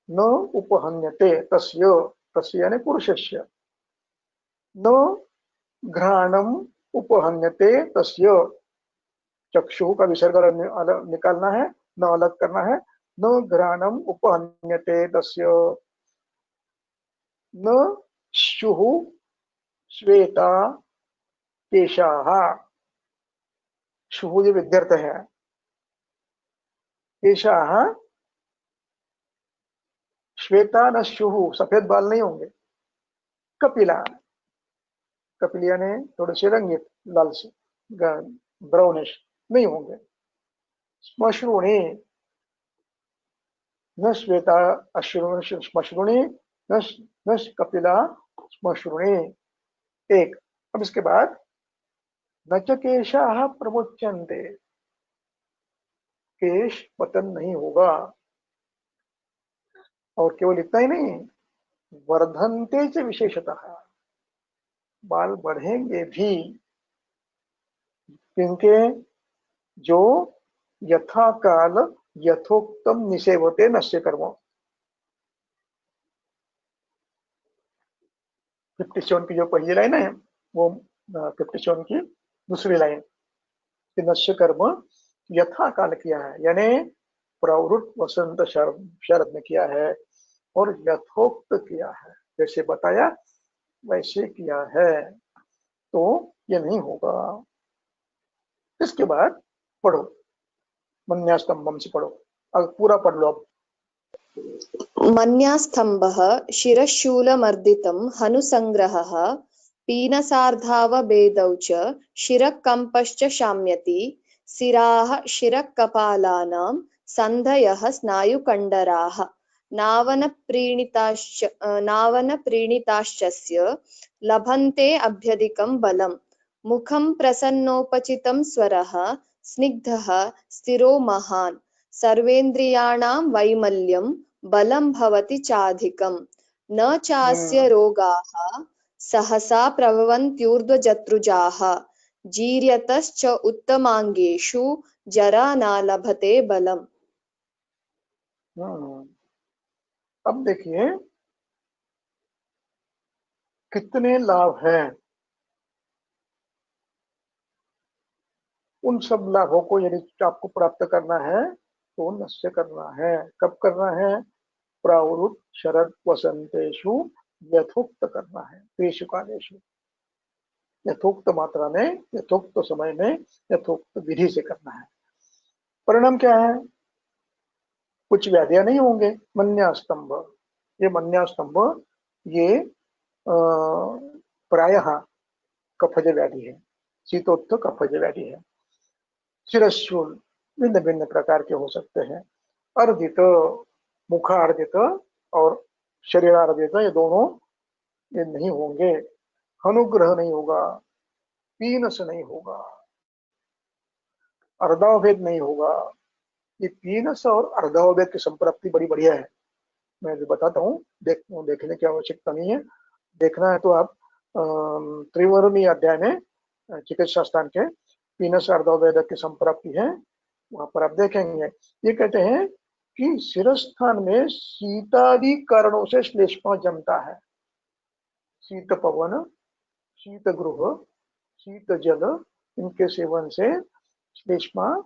न उपहन्यते तस्य, तस्य यानी पुरुषस्य, न घ्राणम उपहन्यते तस्य, चक्षुः का विसर्ग निकालना है, न अलग करना है, न घ्राणम उपहन्यते तस्य, न स्युः श्वेता केशाः, शुः जो विद्यर्थ है, केशाः श्वेता न स्युः, सफेद बाल नहीं होंगे, कपिला, कपिल यानी थोड़े से रंगीत लाल से ब्राउनिश नहीं होंगे, श्मश्रुणी न श्वेता अश्रुणी श्मश्रुणी, न न कपिला श्मश्रुणी। एक, अब इसके बाद न च केशाः प्रमुच्यन्ते, केश पतन नहीं होगा, और केवल इतना ही नहीं, वर्धन्ते च विशेषतः, बाल बढ़ेंगे भी, क्योंकि जो यथा काल यथोक्तम निषेवते नश्य कर्म, 57 की जो पहली लाइन है वो 57 की दूसरी लाइन, नश्य कर्म यथा काल किया है, यानी प्रवृत्त वसंत शरद में किया है और यथोक्त किया है, जैसे बताया वैसे किया है, तो ये नहीं होगा। इसके बाद पढ़ो, मन्यास्तंभम से पढ़ो, अब पूरा पढ़ लो। अब मन्यास्तम्भः शिरःशूलमर्दितं हनुसंग्रहः पीनसार्धावभेदौ च शिरःकम्पश्च शाम्यति, सिराः शिरःकपालानां सन्धयः स्नायुकण्डराः, नावनप्रीणिताश्चस्य लभन्ते अभ्यधिकं बलम्, मुखं प्रसन्नोपचितं स्वरः स्निग्धः स्थिरो महान्, सर्वेन्द्रियाणां वैमल्यं बलं भवति चाधिकम्, न चास्य रोगाः सहसा प्रभवन्त्यूर्ध्वजत्रुजाः, जीर्यतश्च उत्तमाङ्गेषु जरा न लभते बलम्। अब देखिए कितने लाभ हैं, उन सब लाभों को यदि आपको प्राप्त करना है तो नश्य करना है। कब करना है? प्रावृत शरद वसंतेषु यथोक्त करना है, त्रिषु कालेषु, यथोक्त मात्रा में, यथोक्त समय में, यथोक्त विधि से करना है। परिणाम क्या है? कुछ व्याधियां नहीं होंगे। मन्यास्तंभ, ये मन्यास्तंभ ये प्रायः कफज व्याधि है, शीतोत्थ कफज व्याधि है। शिरशूल भिन्न भिन्न प्रकार के हो सकते हैं, अर्जित, मुखार्जित और शरीरार्जित, ये दोनों ये नहीं होंगे। अनुग्रह नहीं होगा, पीनस नहीं होगा, अर्धावभेद नहीं होगा। ये पीनस और अर्धावभेद की संप्राप्ति बड़ी बढ़िया है, मैं जो बताता हूँ, देखने की आवश्यकता नहीं है। देखना है तो आप त्रिवर्णी अध्याय में चिकित्सा स्थान के पीनस अर्धावभेद की संप्राप्ति है, वहां पर आप देखेंगे। ये कहते हैं कि शिरस्थान में शीतादि कारणों से श्लेष्मा जमता है। शीत पवन, शीत गृह, शीत जल, इनके सेवन से श्लेष्मा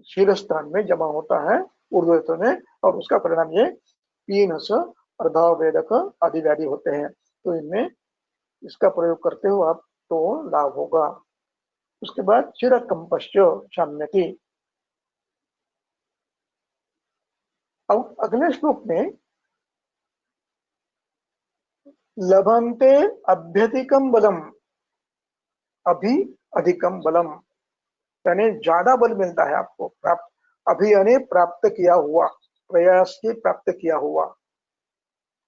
शिरस्थान में जमा होता है ऊर्ध्व में, और उसका परिणाम ये पीनस अर्धावभेदक आदि व्याधि होते हैं। तो इनमें इसका प्रयोग करते हो आप तो लाभ होगा। उसके बाद शिरकंपश्च शाम्यति। अब अगले श्लोक में लभन्ते अभ्यधिकम बलम, अभी अधिकम बलम यानी ज्यादा बल मिलता है आपको, प्राप्त, अभी यानी प्राप्त किया हुआ, प्रयास से प्राप्त किया हुआ।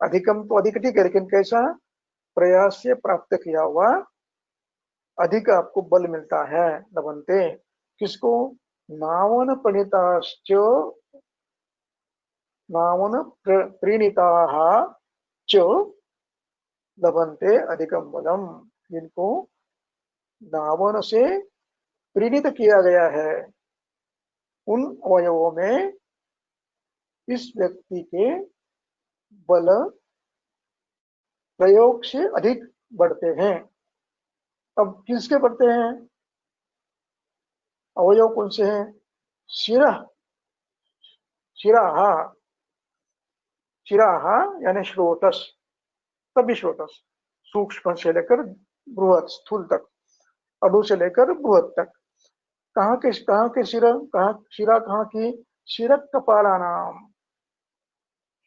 अधिकम तो अधिक ठीक है, लेकिन कैसा? प्रयास से प्राप्त किया हुआ अधिक आपको बल मिलता है। लभन्ते किसको? नावन प्रणीताश्च, नावन प्रीणिताः च लभन्ते अधिकम बलम, जिनको नावन से प्रेरित किया गया है उन अवयवों में इस व्यक्ति के बल प्रयोग से अधिक बढ़ते हैं। अब किसके बढ़ते हैं? अवयव कौन से हैं? शिरः, शिराः, शिराः यानी श्रोतस, सभी श्रोतस, सूक्ष्म से लेकर बृहत स्थूल तक, अणु से लेकर बृहत तक। कहाँ के शिरा, कहाँ की? शिरक कपाला नाम,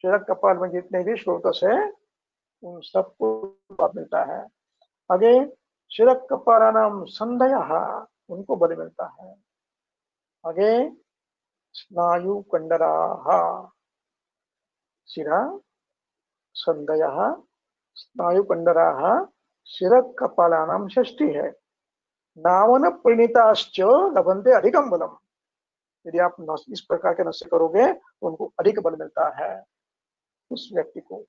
शिरक कपाल में जितने भी श्रोतस है उन सबको लाभ मिलता है। आगे शिरक कपाला नाम संधयः, उनको बल मिलता है। आगे स्नायु कंडराः, शिरा संधयः स्नायु कंडराः शिरक कपाला नाम षष्ठी है। नावन परिणीताश्च लभन्ते अधिकम बलम, यदि आप इस प्रकार के नस्य करोगे तो उनको अधिक बल मिलता है उस व्यक्ति को।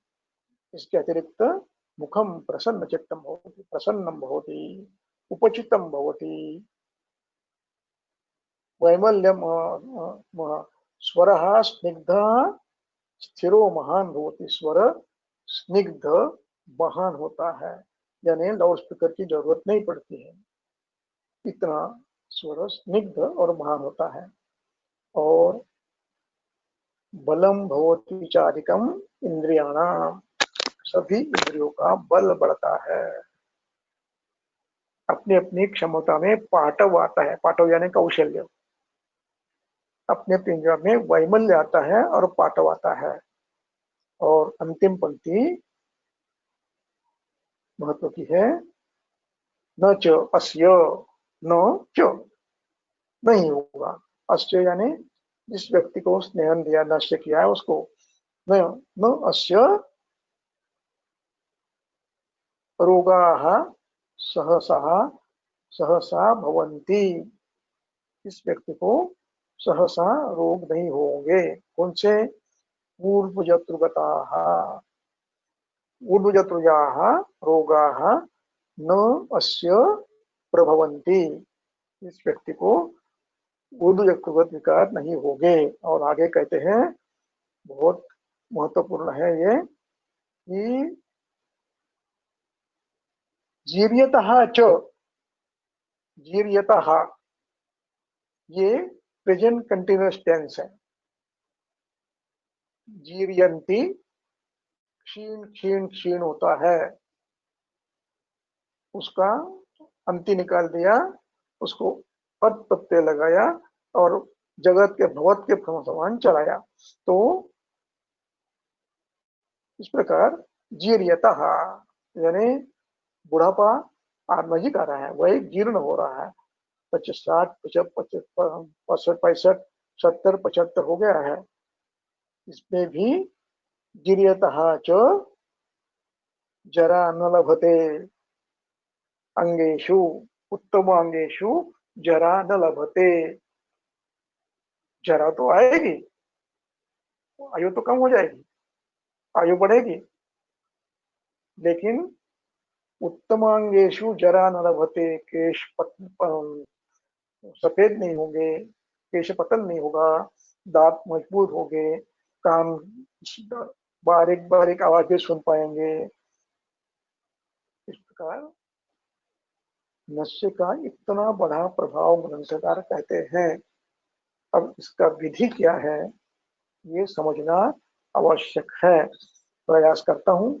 इसके अतिरिक्त मुखम प्रसन्न चित्तम भवति, प्रसन्नम भवति, उपचितम भवति, वैमल्यम स्वरः स्निग्धः स्थिरो महान भवति, स्वर स्निग्ध महान होता है, यानी लाउड स्पीकर की जरूरत नहीं पड़ती है, इतना स्वर स्निग्ध और महान होता है। और बलम भवति चारिकम इंद्रियाणाम, सभी इंद्रियों का बल बढ़ता है। अपनी अपनी क्षमता में पाटव आता है, पाटव यानी कौशल्य, अपने अपने इंद्रियों में वैमल्य आता है और पाटव आता है। और अंतिम पंक्ति महत्व की है, न च अस्य, न च नहीं होगा, अस्य यानी जिस व्यक्ति को स्नेहन दिया, नश्य किया है उसको, न अस्य रोगाः सहसा भवन्ति, इस व्यक्ति को सहसा रोग नहीं होंगे। कौन से? ऊर्ध्वजतृगताः, ऊर्ध्वजतृजाः रोगाः न अस्य प्रभवन्ति, इस व्यक्ति को ऊर्ध्वजतृगत विकार नहीं होंगे। और आगे कहते हैं, बहुत महत्वपूर्ण है ये, कि जीर्यतः च, जीर्यतः ये प्रेजेंट कंटिन्यूअस टेंस है। जीर्यन्ति क्षीण क्षीण क्षीण होता है, उसका अंति निकाल दिया, उसको पद प्रत्यय लगाया और जगत के भगवत के समान चलाया। तो इस प्रकार जीर्यतः यानी बुढ़ापा नजीक आ रहा है, वही जीर्ण हो रहा है। 60, 65, 65, 70, 75 हो गया है। इसमें भी जीर्यतः च जरा न लभते अंगेषु, उत्तम अंगेषु जरा न लभते, जरा तो आएगी, आयु तो कम हो जाएगी, आयु बढ़ेगी, लेकिन उत्तमांगेषु जरा न लभते, केश सफेद नहीं होंगे, केश पतन नहीं होगा, दांत मजबूत होंगे, कान बारीक बारीक आवाज भी सुन पाएंगे। इस प्रकार नश्य का इतना बड़ा प्रभाव ग्रंथकार कहते हैं। अब इसका विधि क्या है ये समझना आवश्यक है। प्रयास करता हूं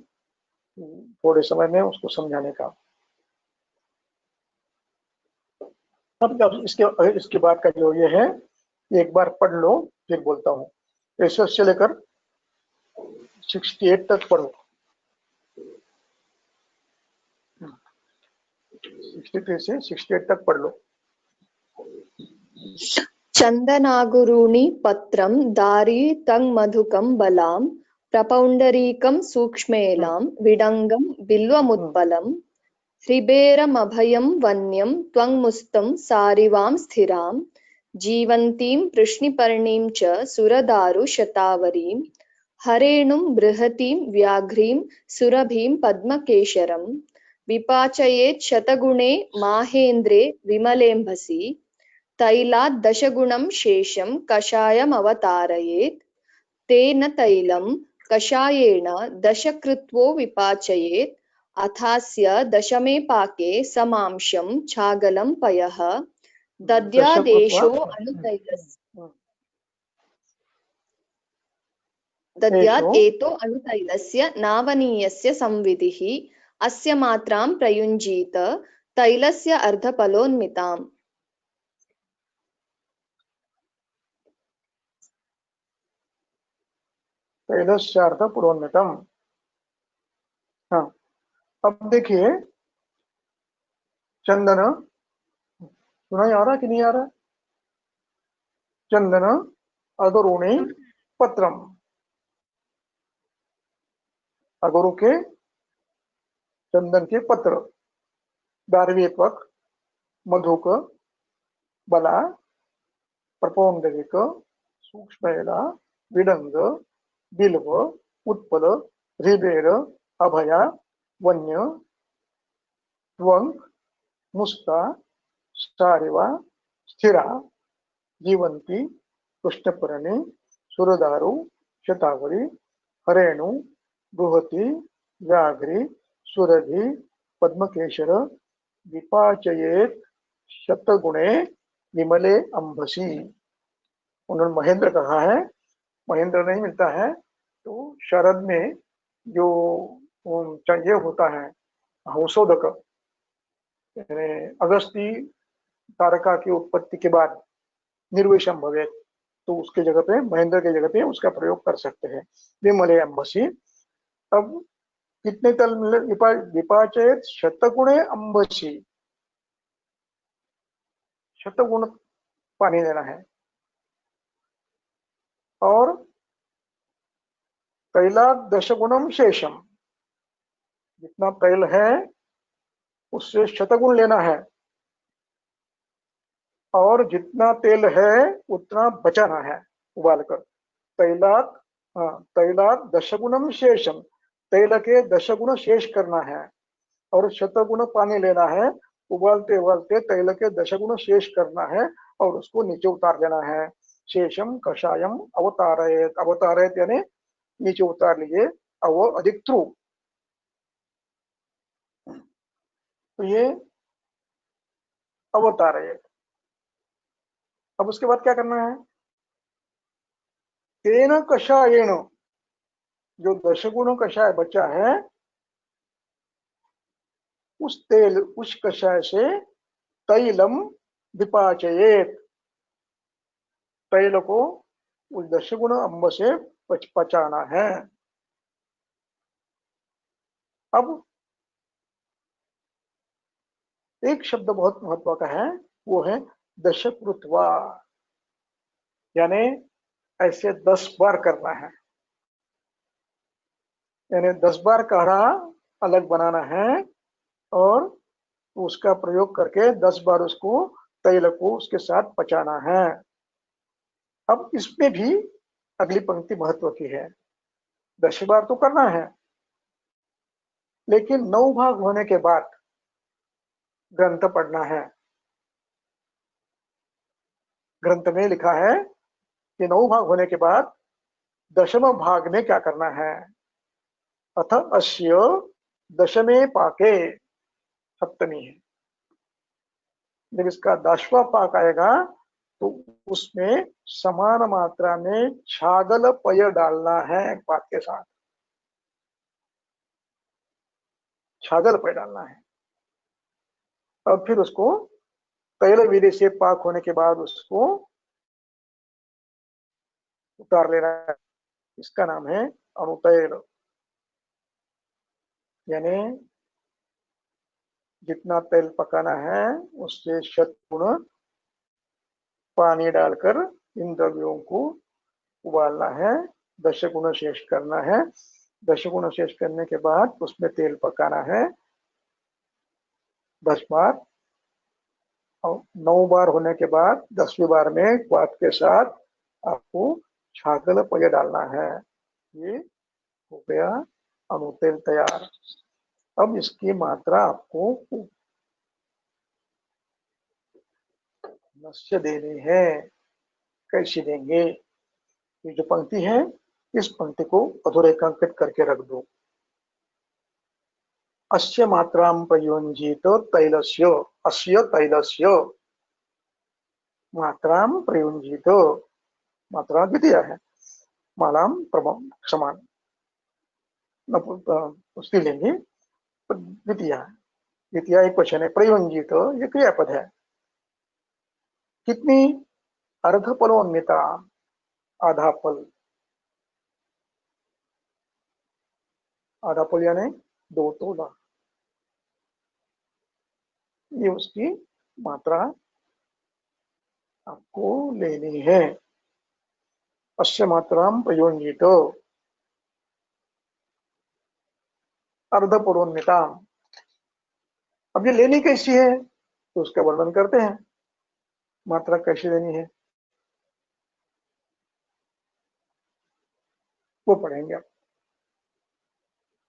थोड़े समय में उसको समझाने का। अब इसके बाद का जो ये है, एक बार पढ़ लो फिर बोलता हूँ। ऐसे से लेकर 68 तक पढ़ो, 63 से 68 तक पढ़ लो। चन्दनागुरूणि पत्रं दारी तं मधुकं बलां प्रपौण्डरीकं सूक्ष्मेलां विडङ्गं बिल्वमुत्पलं ह्रिबेरमभयं वन्यं त्वङ्मुस्तं सारिवां स्थिरां जीवन्तीं कृष्णिपर्णीं च सुरदारु शतावरीं हरेणुं बृहतीं व्याघ्रीं सुरभीं पद्मकेशरं विपाचयेत् शतगुणे माहेन्द्रे विमलेम्भसि तैलात् दशगुणं शेषं कषायम् अवतारयेत् तेन तैलं कषायेण दश कृत्वो विपाचयेत् अथास्य दशमे पाके समांशं छागलं पयः दद्यादेशो अनुतैलस्य दद्यात् एतो अनुतैलस्य नावनीयस्य संविधिः अस्य मात्रां प्रयुञ्जीत तैलस्य अर्धफलोन्मिताम्। तैलस्यार्थ पुरोन्नतम। हाँ, अब देखिए चंदन, सुनाई आ रहा कि नहीं आ रहा? चंदन अगरुणी पत्रम, अगरु के चंदन के पत्र, दार्वेपक, मधुक, बला, प्रपौंडरिक, सूक्ष्मेला, विडंग, बिल्व, उत्पल, हृदय, अभया, वन्य, त्वंक, मुस्ता, सारिवा, स्थिरा, जीवंती, कृष्णपर्णी, सुरदारु, शतावरी, हरेणु, बृहति, व्याघ्री, सुरभि, पद्मकेशर, विपाचयेत शतगुणे विमले अंबसी। उन्होंने महेंद्र कहा है, महेंद्र नहीं मिलता है तो शरद में जो ये होता है हंसोदक, यानी अगस्ती तारका की उत्पत्ति के बाद निर्वेशम भवे, तो उसके जगह पे महेंद्र के जगह पे उसका प्रयोग कर सकते हैं। विमले अंबसी। अब कितने तल विपाचयत शतगुणे अंबसी, शतगुण पानी देना है। और तैला दशगुणम शेषम, जितना तैल है उससे शतगुण लेना है, और जितना तेल है उतना बचाना है उबालकर। तैलात, हाँ, तैलात दशगुणम शेषम, तेल के दशगुण शेष करना है, और शतगुण पानी लेना है, उबालते उबालते तेल के दशगुण शेष करना है और उसको नीचे उतार देना है। शेषम कषायम अवतारयेत, अवतारयेत यानी नीचे उतार लीजिए, अव अधिक थ्रू। तो ये अवतारयेत। अब उसके बाद क्या करना है? तेन कषायेण, जो दशगुण कषाय बचा है उस तेल, उस कषाय से तैलम विपाचयेत, तैल को उस दशगुण अम्ब से पचाना है। अब एक शब्द बहुत महत्व का है, वो है दशकृत्वा, यानी ऐसे 10 बार करना है, यानी 10 बार काढ़ा अलग बनाना है और उसका प्रयोग करके 10 बार उसको तैल को उसके साथ पचाना है। अब इसमें भी अगली पंक्ति महत्व की है। 10 बार तो करना है, लेकिन 9 भाग होने के बाद ग्रंथ पढ़ना है। ग्रंथ में लिखा है कि 9 भाग होने के बाद 10वें भाग में क्या करना है? अथ अस्य 10वें पाके, सप्तमी है, जब इसका 10वां पाक आएगा तो उसमें समान मात्रा में छागल पय डालना है, पाक के साथ छागल पय डालना है। और फिर उसको तैल विधि से पाक होने के बाद उसको उतार लेना है। इसका नाम है अनुतैल, यानी जितना तेल पकाना है उससे शतगुण पानी डालकर इन द्रव्यों को उबालना है, 10 गुण शेष करना है। 10 गुण शेष करने के बाद उसमें तेल पकाना है 10 बार, और 9 बार होने के बाद 10वीं बार में क्वाथ के साथ आपको छागल पय डालना है। ये हो गया अनुतेल तैयार। अब इसकी मात्रा आपको नस्य देने हैं, कैसे देंगे? ये जो पंक्ति है, इस पंक्ति को अधोरेखांकित करके रख दो। अस्य मात्रां प्रयुञ्जीत तैलस्य, अस्य तैलस्य मात्रां प्रयुञ्जीत, मात्रा द्वितीय है, मालां समान स्त्रीलिंगी द्वितीय है, द्वितीय एक वचन है, प्रयुञ्जीत ये क्रियापद है। कितनी? अर्धफलोन्मिता, आधा फल, आधा फल यानी 2 तोला, ये उसकी मात्रा आपको लेनी है। अस्य मात्रां प्रयुञ्जीत अर्धफलोन्मिता। अब ये लेनी कैसी है तो उसका वर्णन करते हैं, मात्रा कैसे लेनी है वो पढ़ेंगे आप।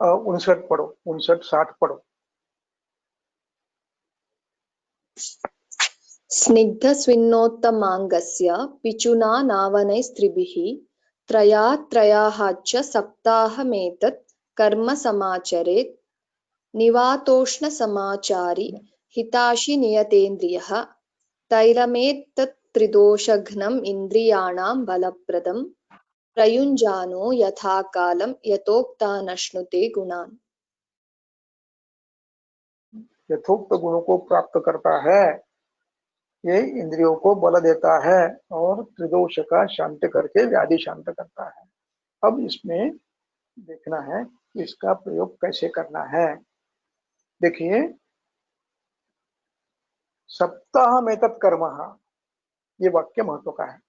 59 पढ़ो, 59 60 पढ़ो। स्निग्धस्विन्नोत्तमाङ्गस्य पिचुना नावनैस्त्रिभिः त्रयाः च सप्ताहमेतत् कर्म समाचरेत् निवातोष्णसमाचारी हिताशि नियतेन्द्रियः तैलमेतत्त्रिदोषघ्नम् इन्द्रियाणां बलप्रदं प्रयुञ्जानो यथा कालं यथोक्तानश्नुते गुणान्। यथोक्त गुणों को प्राप्त करता है, ये इंद्रियों को बल देता है और त्रिदोष का शांत करके व्याधि शांत करता है। अब इसमें देखना है कि इसका प्रयोग कैसे करना है। देखिए, सप्ताह में तत्कर्म, ये वाक्य महत्व का है,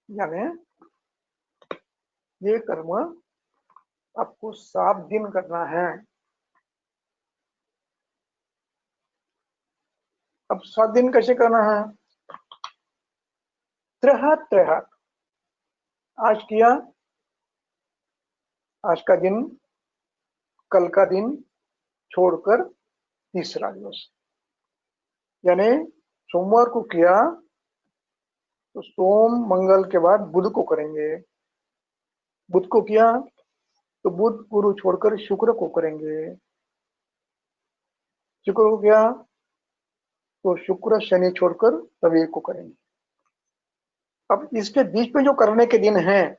यानी ये कर्म आपको 7 दिन करना है। अब 7 दिन कैसे करना है? त्रयः, आज किया, आज का दिन, कल का दिन छोड़कर तीसरा दिवस, यानी सोमवार को किया तो सोम मंगल के बाद बुध को करेंगे, बुध को किया तो बुध गुरु छोड़कर शुक्र को करेंगे, शुक्र को किया तो शुक्र शनि छोड़कर रवि को करेंगे। अब इसके बीच में जो करने के दिन हैं,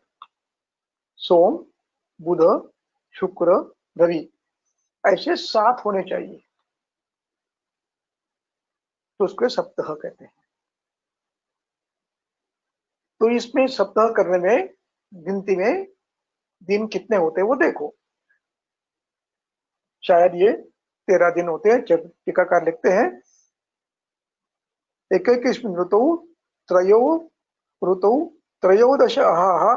सोम बुध शुक्र रवि, ऐसे 7 होने चाहिए, तो उसको सप्ताह कहते हैं। तो इसमें सप्ताह करने में गिनती में दिन कितने होते हैं वो देखो, शायद ये 13 दिन होते हैं। जब टीकाकार लिखते हैं एकैकस्मिन् ऋतौ त्रयोदश अहाः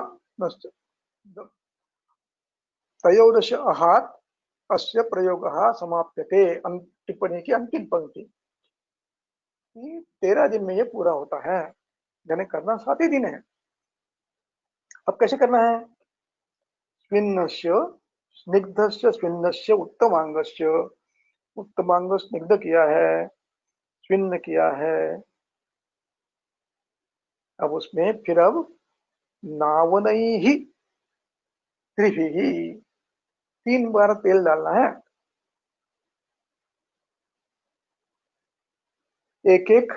त्रयोदश अहात् अस्य प्रयोगः समाप्यते। टिप्पणी की अंतिम पंक्ति, 13 दिन में ये पूरा होता है, यानी करना 7 ही दिन है। अब कैसे करना है? स्विन्नस्य स्निग्धस्य स्विन्नस्य उत्तमांगस्य, उत्तमांग स्निग्ध किया है, स्विन्न किया है। अब उसमें फिर अब नावनैहि त्रिभिः 3 बार तेल डालना है, एक एक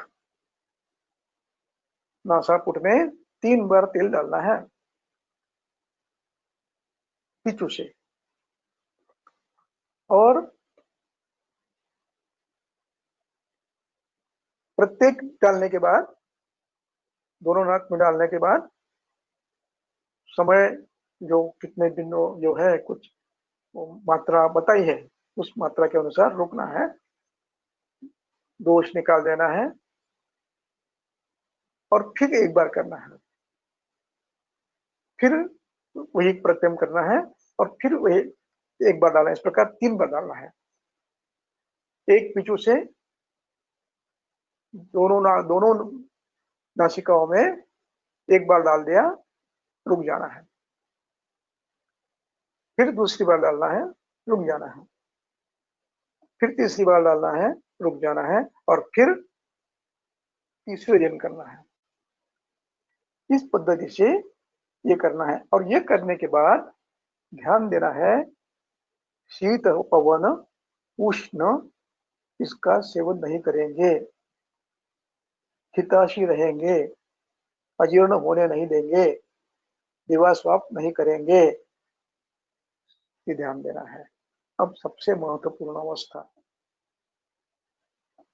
नासापुट में 3 बार तेल डालना है पिचू से, और प्रत्येक डालने के बाद, दोनों नाक में डालने के बाद समय जो कितने दिनों जो है कुछ मात्रा बताई है, उस मात्रा के अनुसार रुकना है, दोष निकाल देना है और फिर एक बार करना है, फिर वही प्रत्यम करना है और फिर वही एक बार डालना है। इस प्रकार 3 बार डालना है। एक पिचू से दोनों नासिकाओं में एक बार डाल दिया, रुक जाना है, फिर दूसरी बार डालना है, रुक जाना है, फिर तीसरी बार डालना है, रुक जाना है और फिर तीसरे दिन करना है। इस पद्धति से ये करना है और ये करने के बाद ध्यान देना है शीत पवन उष्ण इसका सेवन नहीं करेंगे, हिताशी रहेंगे, अजीर्ण होने नहीं देंगे, दिवास्वाप नहीं करेंगे, ये ध्यान देना है। अब सबसे महत्वपूर्ण अवस्था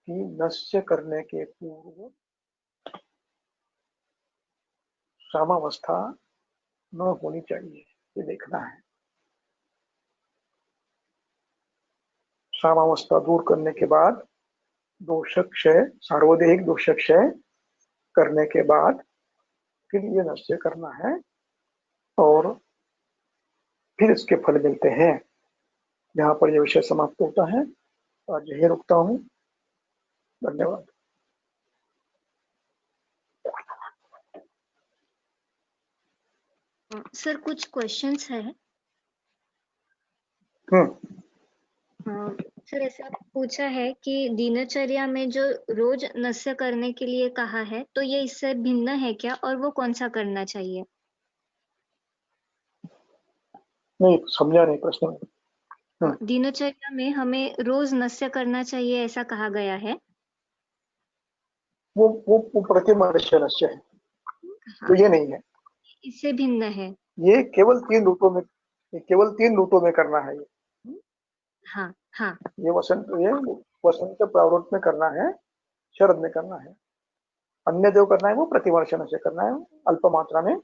कि नस्य करने के पूर्व सामावस्था न होनी चाहिए, ये देखना है। सामावस्था दूर करने के बाद दोषक्षय सार्वदेहिक दोषक्षय करने के बाद फिर ये नस्य करना है और फिर इसके फल मिलते हैं। यहाँ पर यह विषय समाप्त होता है। आज यही रुकता हूँ। धन्यवाद। सर कुछ क्वेश्चंस है। सर ऐसा पूछा है कि दिनचर्या में जो रोज नस्य करने के लिए कहा है तो ये इससे भिन्न है क्या और वो कौन सा करना चाहिए? नहीं समझा नहीं प्रश्न। दिनचर्या में हमें रोज नस्य करना चाहिए ऐसा कहा गया है। वो प्रतिमर्श नस्य है। हाँ, तो ये नहीं है, इससे भिन्न है। ये केवल 3 ऋतुओं में करना है। हाँ हाँ ये वसंत प्रावृत्त में करना है, शरद में करना है। अन्य जो करना है वो प्रतिवर्षण से करना है, अल्प मात्रा में,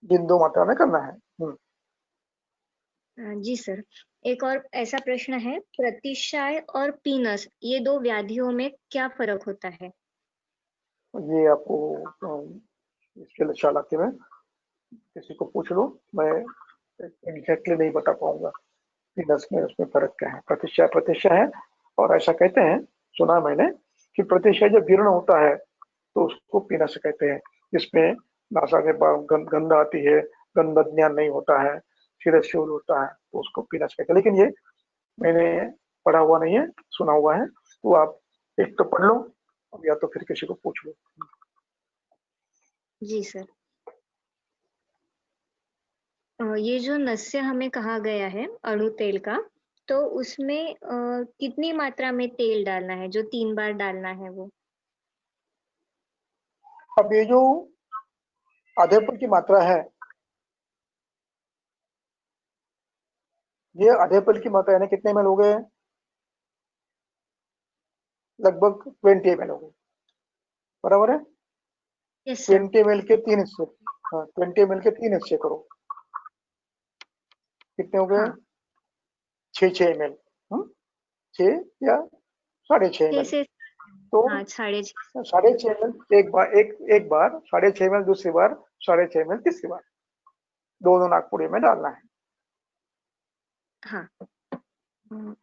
बिंदु मात्रा में करना है। जी सर, एक और ऐसा प्रश्न है, प्रतिशाय और पीनस ये दो व्याधियों में क्या फर्क होता है? ये आपको इसके शाला के में किसी को पूछ लो, मैं एग्जैक्टली नहीं बता पाऊंगा पीनस में उसमें फर्क क्या है। प्रतिशय है और ऐसा कहते हैं, सुना मैंने कि प्रतिशय जब जीर्ण होता है तो उसको पीनस कहते हैं, जिसमें नासा के गंध आती है, गंध ज्ञान नहीं होता है, शिरशूल होता है, तो उसको पीनस कहते हैं। लेकिन ये मैंने पढ़ा हुआ नहीं है, सुना हुआ है। तो आप एक तो पढ़ लो या तो फिर किसी को पूछ लो। जी सर। ये जो नस्य हमें कहा गया है अणु तेल का, तो उसमें कितनी मात्रा में तेल डालना है, जो 3 बार डालना है वो? अब ये जो आधेपन की मात्रा है, ये आधेपन की मात्रा यानी कितने ml हो गए? लगभग 20 ml हो गए, बराबर है। Yes sir. 20 ml के 3 हिस्से, हाँ 20 ml के 3 हिस्से करो, कितने हो गए? हाँ, 6 ml, 6 या 6.5 ml। से तो हाँ 6.5। 6.5 ml एक बार 6.5 ml दूसरी बार 6.5 ml तीसरी बार, दोनों नागपुरी में डालना है। हाँ,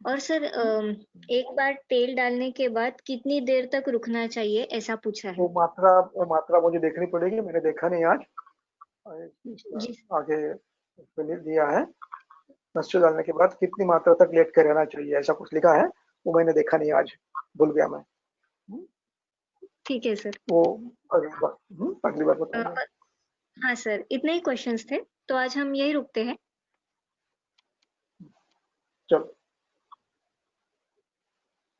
और सर एक बार तेल डालने के बाद कितनी देर तक रुकना चाहिए ऐसा पूछा है। वो मात्रा मुझे देखनी पड़ेगी, मैंने देखा नहीं आज। जी आगे उसमें दिया है, नस्य डालने के बाद कितनी मात्रा तक लेट कर रहना चाहिए, ऐसा कुछ लिखा है, वो मैंने देखा नहीं आज, भूल गया मैं। ठीक है सर। वो अगली बार बताऊंगा। हाँ सर, इतने ही क्वेश्चंस थे, तो आज हम यही रुकते हैं। चलो।